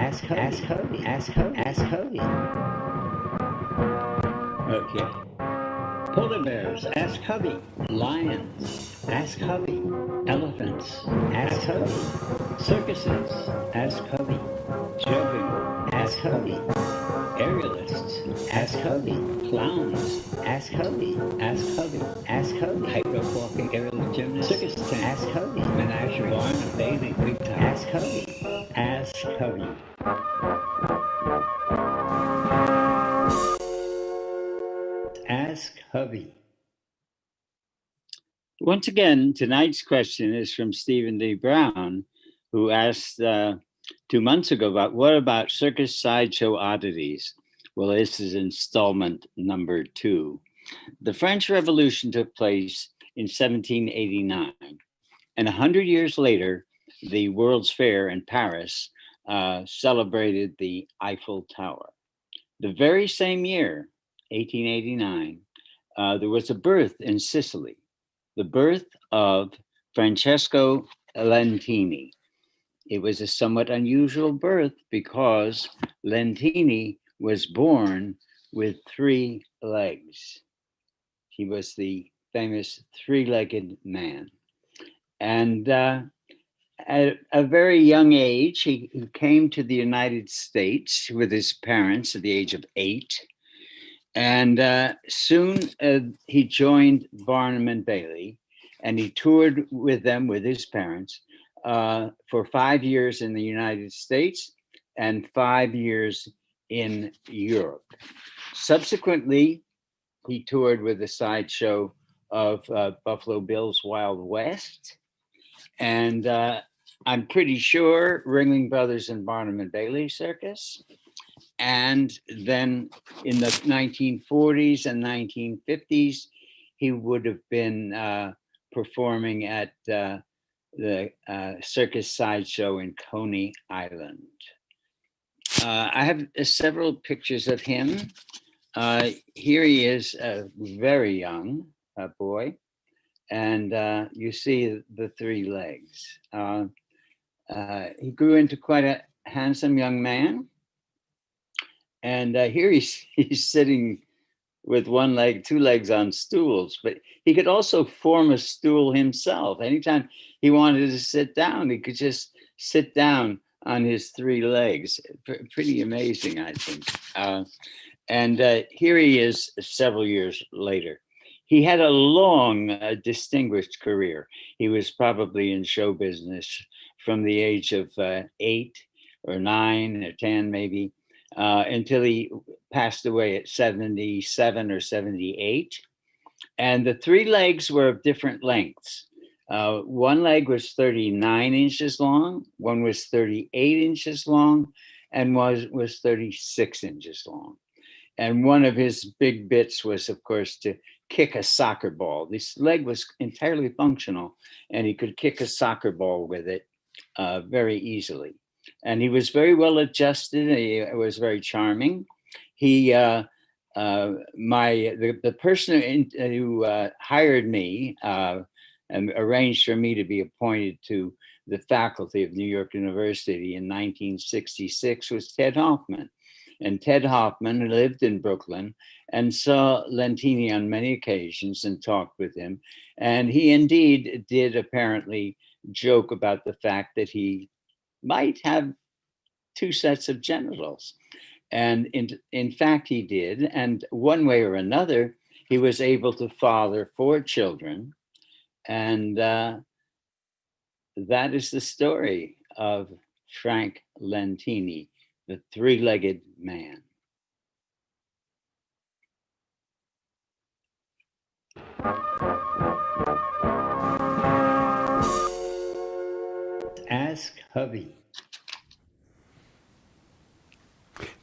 S12: Ask Hubby. Ask Hubby. Okay. Polar bears, ask Hubby. Lions, ask Hubby. Elephants, ask Hubby. Circuses, ask Hubby. Juggling, ask Hubby. Aerialists, ask Hubby. Clowns, ask Hubby. Ask Hubby. Ask Hubby. Tightrope walking, aerial gymnasts, circus tent, ask Hubby. Menagerie, barn and bathing, big time, ask Hubby. Ask Hubby. Ask Hubby. Once again, tonight's question is from Stephen D. Brown, who asked 2 months ago what about circus sideshow oddities? Well, this is installment number 2. The French Revolution took place in 1789, and 100 years later, the World's Fair in Paris celebrated the Eiffel Tower. The very same year, 1889, there was a birth in Sicily, the birth of Francesco Lentini. It was a somewhat unusual birth because Lentini was born with 3 legs. He was the famous 3-legged man. And at a very young age, he came to the United States with his parents at the age of 8. And soon he joined Barnum and Bailey, and he toured with them, with his parents, for 5 years in the United States and 5 years in Europe. Subsequently, he toured with the sideshow of Buffalo Bill's Wild West. And I'm pretty sure Ringling Brothers and Barnum and Bailey Circus. And then in the 1940s and 1950s, he would have been performing at the Circus Sideshow in Coney Island. I have several pictures of him. Here he is, a very young boy, and you see the 3 legs. He grew into quite a handsome young man. And here he's sitting with 1 leg, 2 legs on stools, but he could also form a stool himself. Anytime he wanted to sit down, he could just sit down on his 3 legs. Pretty amazing, I think. And here he is several years later. He had a long, distinguished career. He was probably in show business from the age of 8 or 9 or 10, maybe, until he passed away at 77 or 78. And the 3 legs were of different lengths. 1 leg was 39 inches long, one was 38 inches long, and was 36 inches long. And one of his big bits was, of course, to kick a soccer ball. This leg was entirely functional, and he could kick a soccer ball with it very easily. And he was very well adjusted. He was very charming. He, the person who hired me and arranged for me to be appointed to the faculty of New York University in 1966 was Ted Hoffman. And Ted Hoffman lived in Brooklyn and saw Lentini on many occasions and talked with him. And he indeed did apparently joke about the fact that he might have 2 sets of genitals. And in fact, he did. And one way or another, he was able to father 4 children. And that is the story of Frank Lentini, the 3-legged man. Ask Hubby.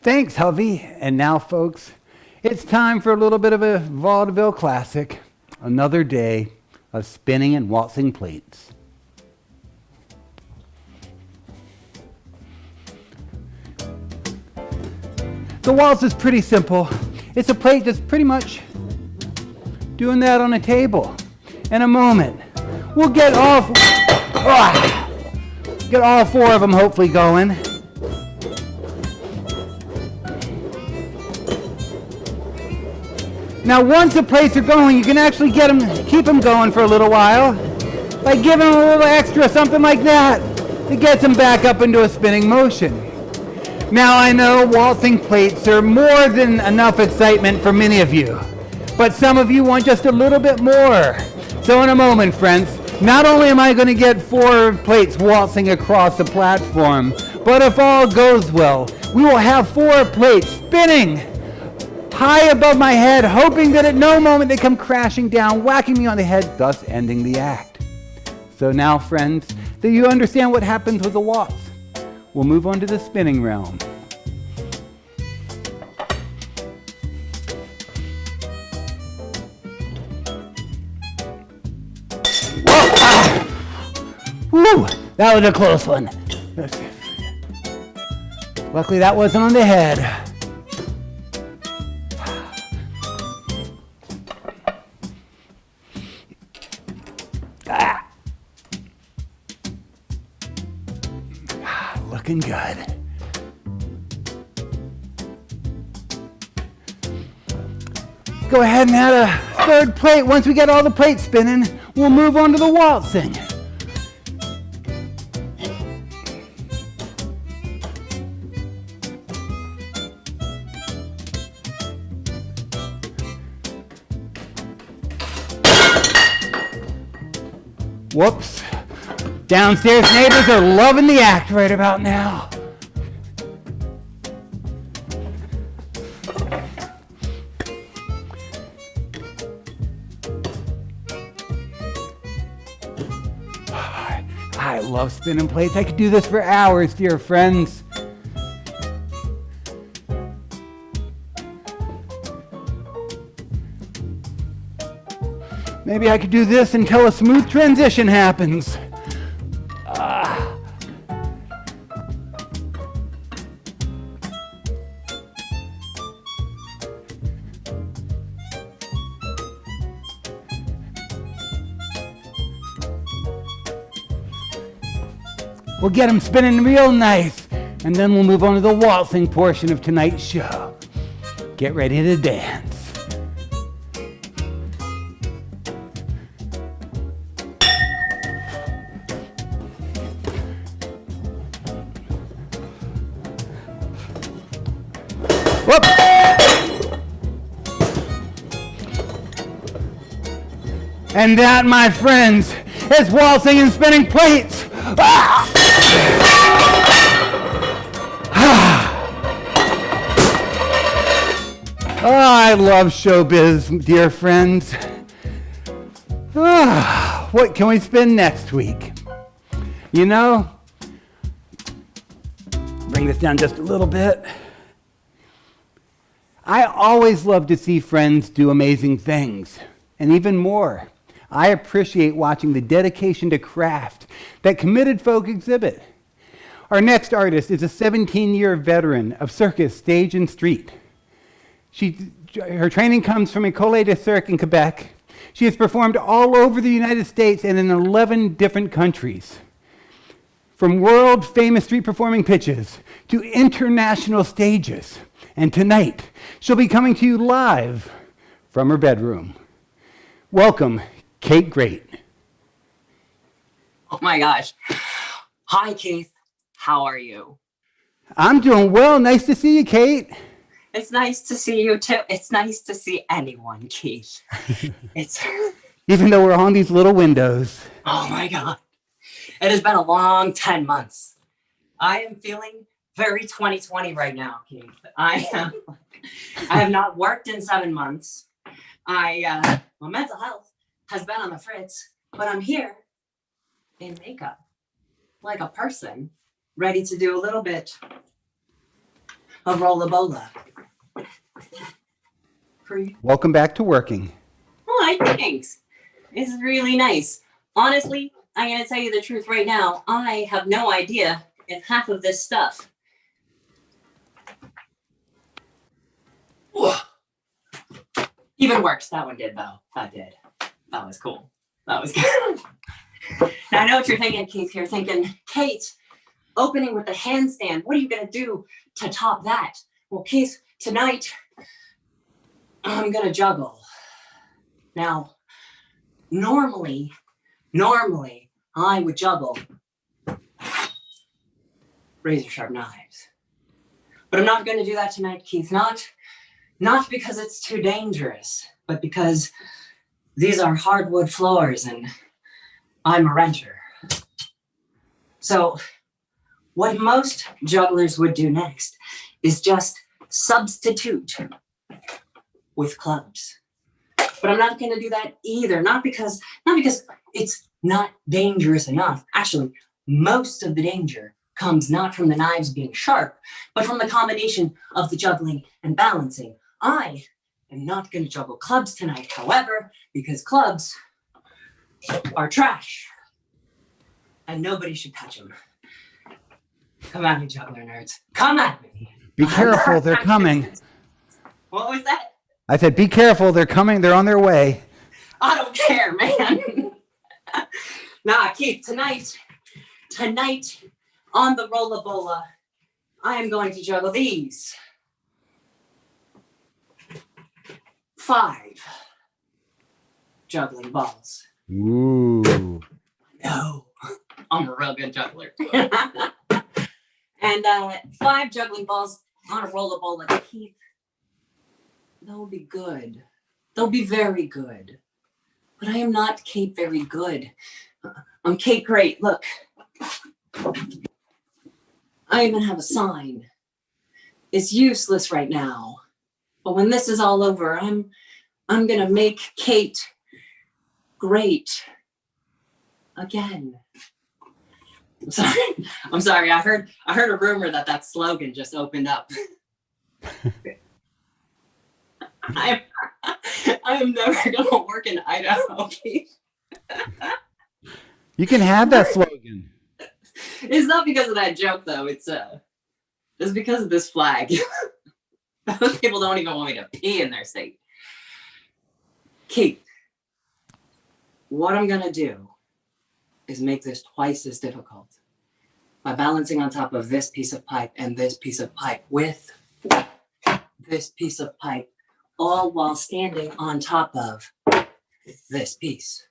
S1: Thanks, Hovey. And now, folks, it's time for a little bit of a vaudeville classic. Another day of spinning and waltzing plates. The waltz is pretty simple. It's a plate that's pretty much doing that on a table. In a moment, we'll get all 4 of them hopefully going. Now, once the plates are going, you can actually keep them going for a little while by giving them a little extra, something like that, to get them back up into a spinning motion. Now, I know waltzing plates are more than enough excitement for many of you, but some of you want just a little bit more. So in a moment, friends, not only am I going to get 4 plates waltzing across the platform, but if all goes well, we will have 4 plates spinning high above my head, hoping that at no moment they come crashing down, whacking me on the head, thus ending the act. So now, friends, that you understand what happens with the waltz, we'll move on to the spinning realm. Whoa! Ah! Woo! That was a close one. Luckily, that wasn't on the head. Looking good. Let's go ahead and add a 3rd plate. Once we get all the plates spinning, we'll move on to the waltzing. Whoops. Downstairs neighbors are loving the act right about now. I love spinning plates. I could do this for hours, dear friends. Maybe I could do this until a smooth transition happens. We'll get them spinning real nice, and then we'll move on to the waltzing portion of tonight's show. Get ready to dance. Whoop! And that, my friends, is waltzing and spinning plates. Ah! Oh, I love showbiz, dear friends. What can we spin next week? You know, bring this down just a little bit. I always love to see friends do amazing things, and even more. I appreciate watching the dedication to craft that committed folk exhibit. Our next artist is a 17-year veteran of circus, stage, and street. Her training comes from École de Cirque in Quebec. She has performed all over the United States and in 11 different countries. From world-famous street performing pitches to international stages. And tonight, she'll be coming to you live from her bedroom. Welcome, Kate Great.
S13: Oh my gosh. Hi, Keith. How are you?
S1: I'm doing well. Nice to see you, Kate.
S13: It's nice to see you too. It's nice to see anyone, Keith. It's
S1: even though we're on these little windows.
S13: Oh my God. It has been a long 10 months. I am feeling very 2020 right now, Keith. I have not worked in 7 months. My mental health has been on the fritz, but I'm here in makeup, like a person, ready to do a little bit of rollabola.
S1: Welcome back to working.
S13: Oh, thanks. It's really nice. Honestly, I'm going to tell you the truth right now. I have no idea if half of this stuff even works. That one did, though. That did. That was cool. That was good. Now, I know what you're thinking, Keith. You're thinking, Kate, opening with the handstand. What are you going to do to top that? Well, Keith, tonight, I'm gonna juggle. Now, normally, I would juggle razor sharp knives. But I'm not gonna do that tonight, Keith. Not because it's too dangerous, but because these are hardwood floors and I'm a renter. So what most jugglers would do next is just substitute with clubs. But I'm not gonna do that either. Not because it's not dangerous enough. Actually, most of the danger comes not from the knives being sharp, but from the combination of the juggling and balancing. I am not gonna juggle clubs tonight, however, because clubs are trash and nobody should touch them. Come at me, juggler nerds. Come at me.
S1: Be careful, they're coming.
S13: What was that?
S1: I said, be careful, they're coming, they're on their way.
S13: I don't care, man. Nah, Keith, tonight on the Rollabola, I am going to juggle these 5 juggling balls.
S1: Ooh.
S13: No, I'm a real good juggler. And 5 juggling balls on a Rollabola, Keith. They'll be good. They'll be very good. But I am not Kate very good. I'm Kate Great. Look. I even have a sign. It's useless right now. But when this is all over, I'm gonna make Kate great again. I'm sorry. I heard a rumor that slogan just opened up. I am never gonna work in Idaho, Keith.
S1: You can have that slogan.
S13: It's not because of that joke, though. It's because of this flag. Those people don't even want me to pee in their state. Keith, what I'm gonna do is make this twice as difficult by balancing on top of this piece of pipe and this piece of pipe with this piece of pipe, all while standing on top of this piece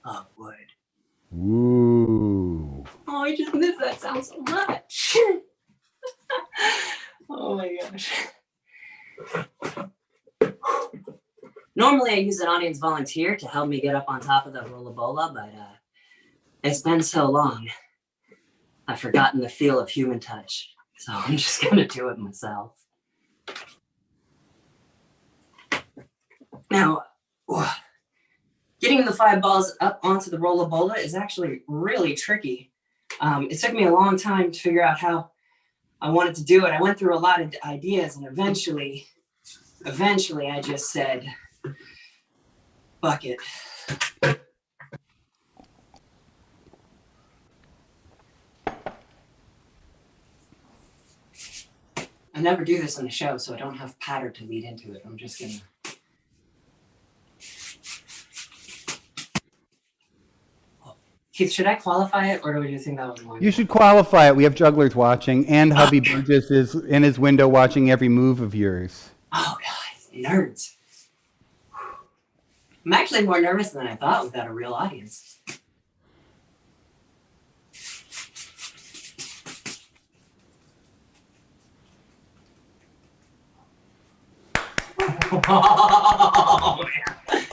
S13: of wood.
S1: Ooh.
S13: Oh, I just miss that sound so much. Oh my gosh. Normally I use an audience volunteer to help me get up on top of the Rollabola, but it's been so long, I've forgotten the feel of human touch. So I'm just gonna do it myself. Now, getting the 5 balls up onto the Rollabola is actually really tricky. It took me a long time to figure out how I wanted to do it. I went through a lot of ideas, and eventually I just said, fuck it. I never do this on the show, so I don't have pattern to lead into it. I'm just gonna... Keith, should I qualify it, or do you think that was more?
S1: You should qualify it. We have jugglers watching, and hubby Burgess is in his window watching every move of yours.
S13: Oh, God, nerds. I'm actually more nervous than I thought without a real audience. Oh, man.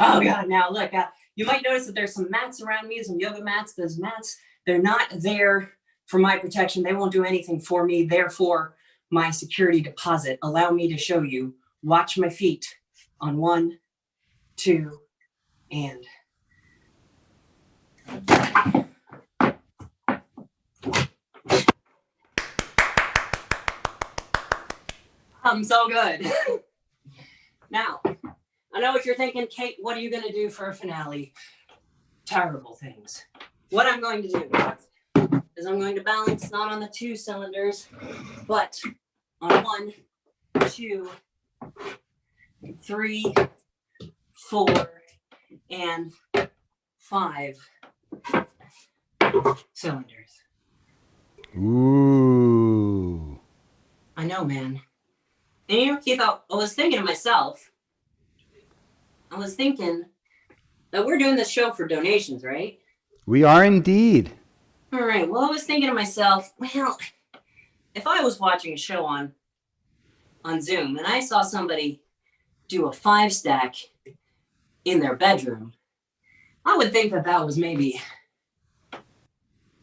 S13: Oh, God, now look, you might notice that there's some mats around me, some yoga mats. Those mats, they're not there for my protection. They won't do anything for me. Therefore, my security deposit. Allow me to show you. Watch my feet on 1, 2, and... I'm so good. Now, I know what you're thinking, Kate. What are you going to do for a finale? Terrible things. What I'm going to do is I'm going to balance not on the 2 cylinders, but on 1, 2, 3, 4, and 5 cylinders.
S1: Ooh.
S13: I know, man. And you know, Keith, I was thinking to myself, that we're doing this show for donations, right?
S1: We are indeed.
S13: All right. Well, I was thinking to myself, well, if I was watching a show on Zoom and I saw somebody do a 5-stack in their bedroom, I would think that was maybe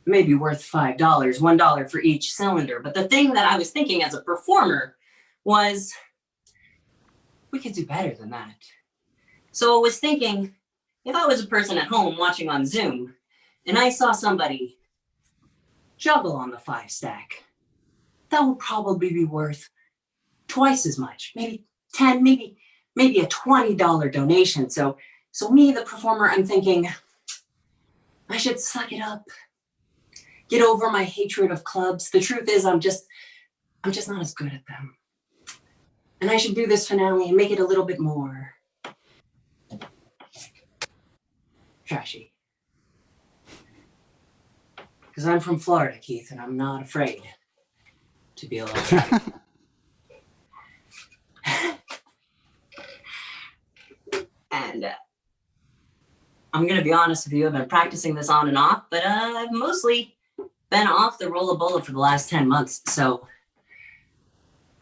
S13: worth $5, $1 for each cylinder. But the thing that I was thinking as a performer was, we could do better than that. So I was thinking, if I was a person at home watching on Zoom and I saw somebody juggle on the 5-stack, that would probably be worth twice as much, maybe 10, maybe a $20 donation. So me, the performer, I'm thinking, I should suck it up, get over my hatred of clubs. The truth is, I'm just not as good at them. And I should do this finale and make it a little bit more trashy. Because I'm from Florida, Keith, and I'm not afraid to be a little trashy. And I'm going to be honest with you, I've been practicing this on and off, but I've mostly been off the rollabola for the last 10 months, so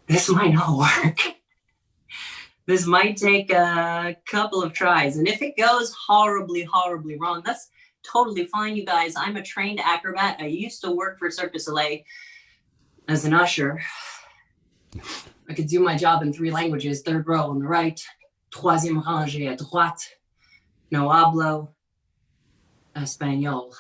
S13: this might not work. This might take a couple of tries, and if it goes horribly, horribly wrong, that's totally fine, you guys. I'm a trained acrobat. I used to work for Circus as an usher. I could do my job in 3 languages, 3rd row on the right, troisième rangée à droite, no hablo español.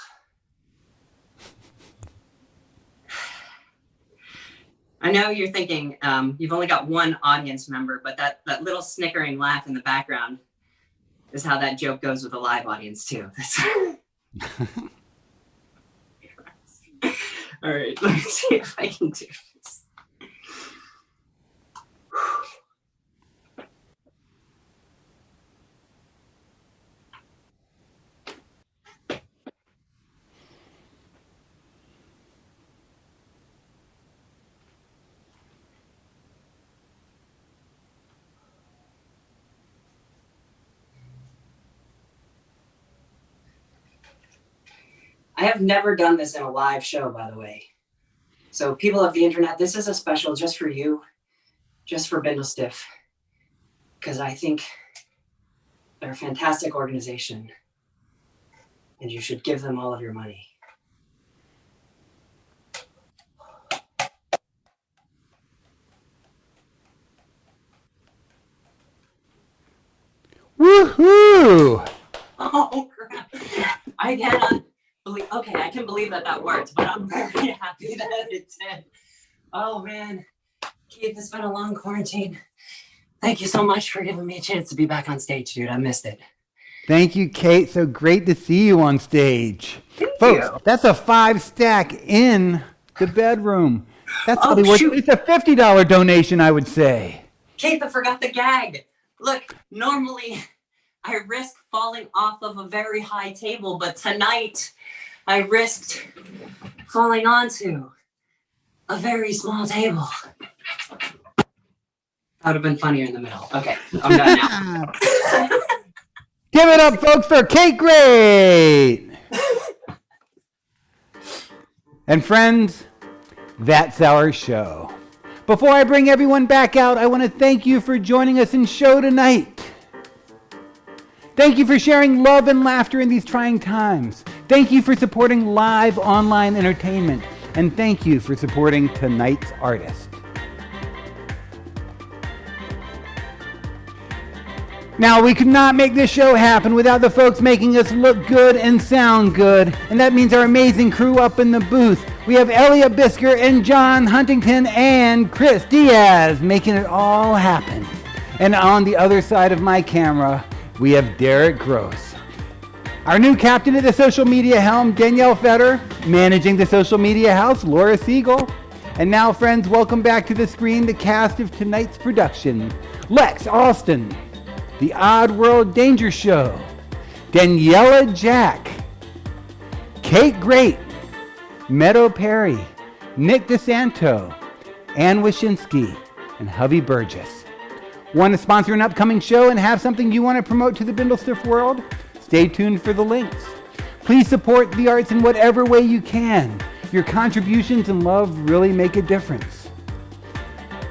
S13: I know you're thinking you've only got one audience member, but that little snickering laugh in the background is how that joke goes with a live audience too. All right, let me see if I can do this. I have never done this in a live show, by the way. So people of the internet, this is a special just for you, just for Bindlestiff, because I think they're a fantastic organization and you should give them all of your money.
S1: Woohoo!
S13: Oh, crap. I cannot believe, okay, I can believe that worked, but I'm very happy that it did. Oh, man. Keith, it's been a long quarantine. Thank you so much for giving me a chance to be back on stage, dude. I missed it.
S1: Thank you, Kate. So great to see you on stage. Folks, that's a 5-stack in the bedroom. That's probably worth at least a $50 donation, I would say.
S13: Kate, I forgot the gag. Look, normally I risk falling off of a very high table, but tonight I risked falling onto a very small table. That would have been funnier in the middle. Okay, I'm done now.
S1: Give it up, folks, for Kate Great! And friends, that's our show. Before I bring everyone back out, I want to thank you for joining us in show tonight. Thank you for sharing love and laughter in these trying times. Thank you for supporting live online entertainment. And thank you for supporting tonight's artist. Now, we could not make this show happen without the folks making us look good and sound good. And that means our amazing crew up in the booth. We have Elia Bisker and John Huntington and Chris Diaz making it all happen. And on the other side of my camera, we have Derek Gross. Our new captain at the social media helm, Danielle Fetter. Managing the social media house, Laura Siegel. And now, friends, welcome back to the screen the cast of tonight's production. Lex Alston, The Odd World Danger Show, Daniela Jack, Kate Great, Meadow Perry, Nick DeSanto, Ann Wyszynski, and hubby Burgess. Want to sponsor an upcoming show and have something you want to promote to the Bindlestiff world? Stay tuned for the links. Please support the arts in whatever way you can. Your contributions and love really make a difference.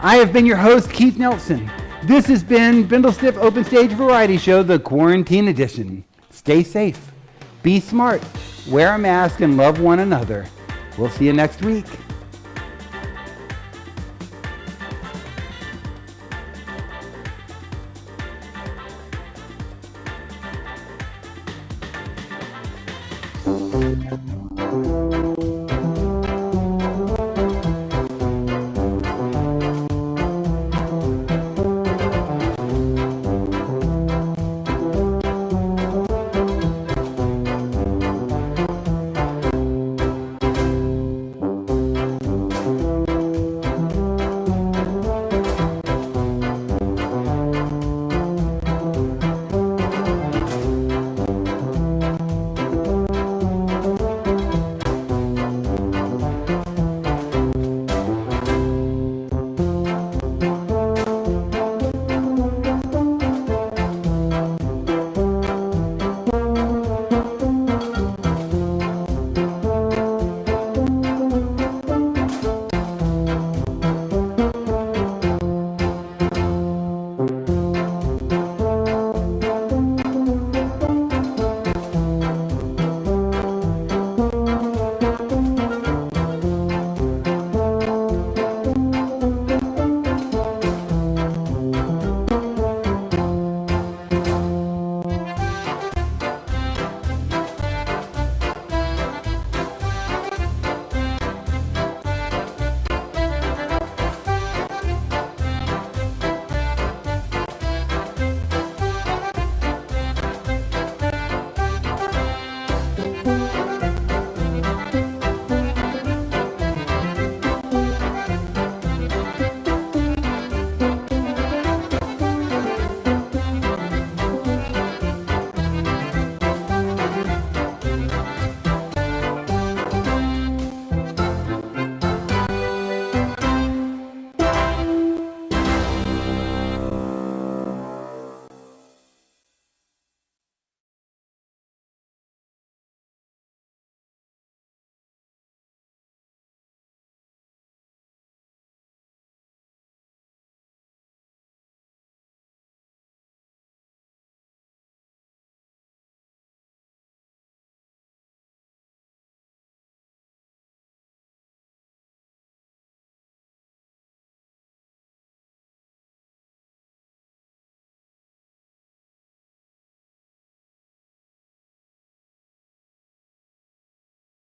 S1: I have been your host, Keith Nelson. This has been Bindlestiff Open Stage Variety Show, the Quarantine Edition. Stay safe, be smart, wear a mask, and love one another. We'll see you next week.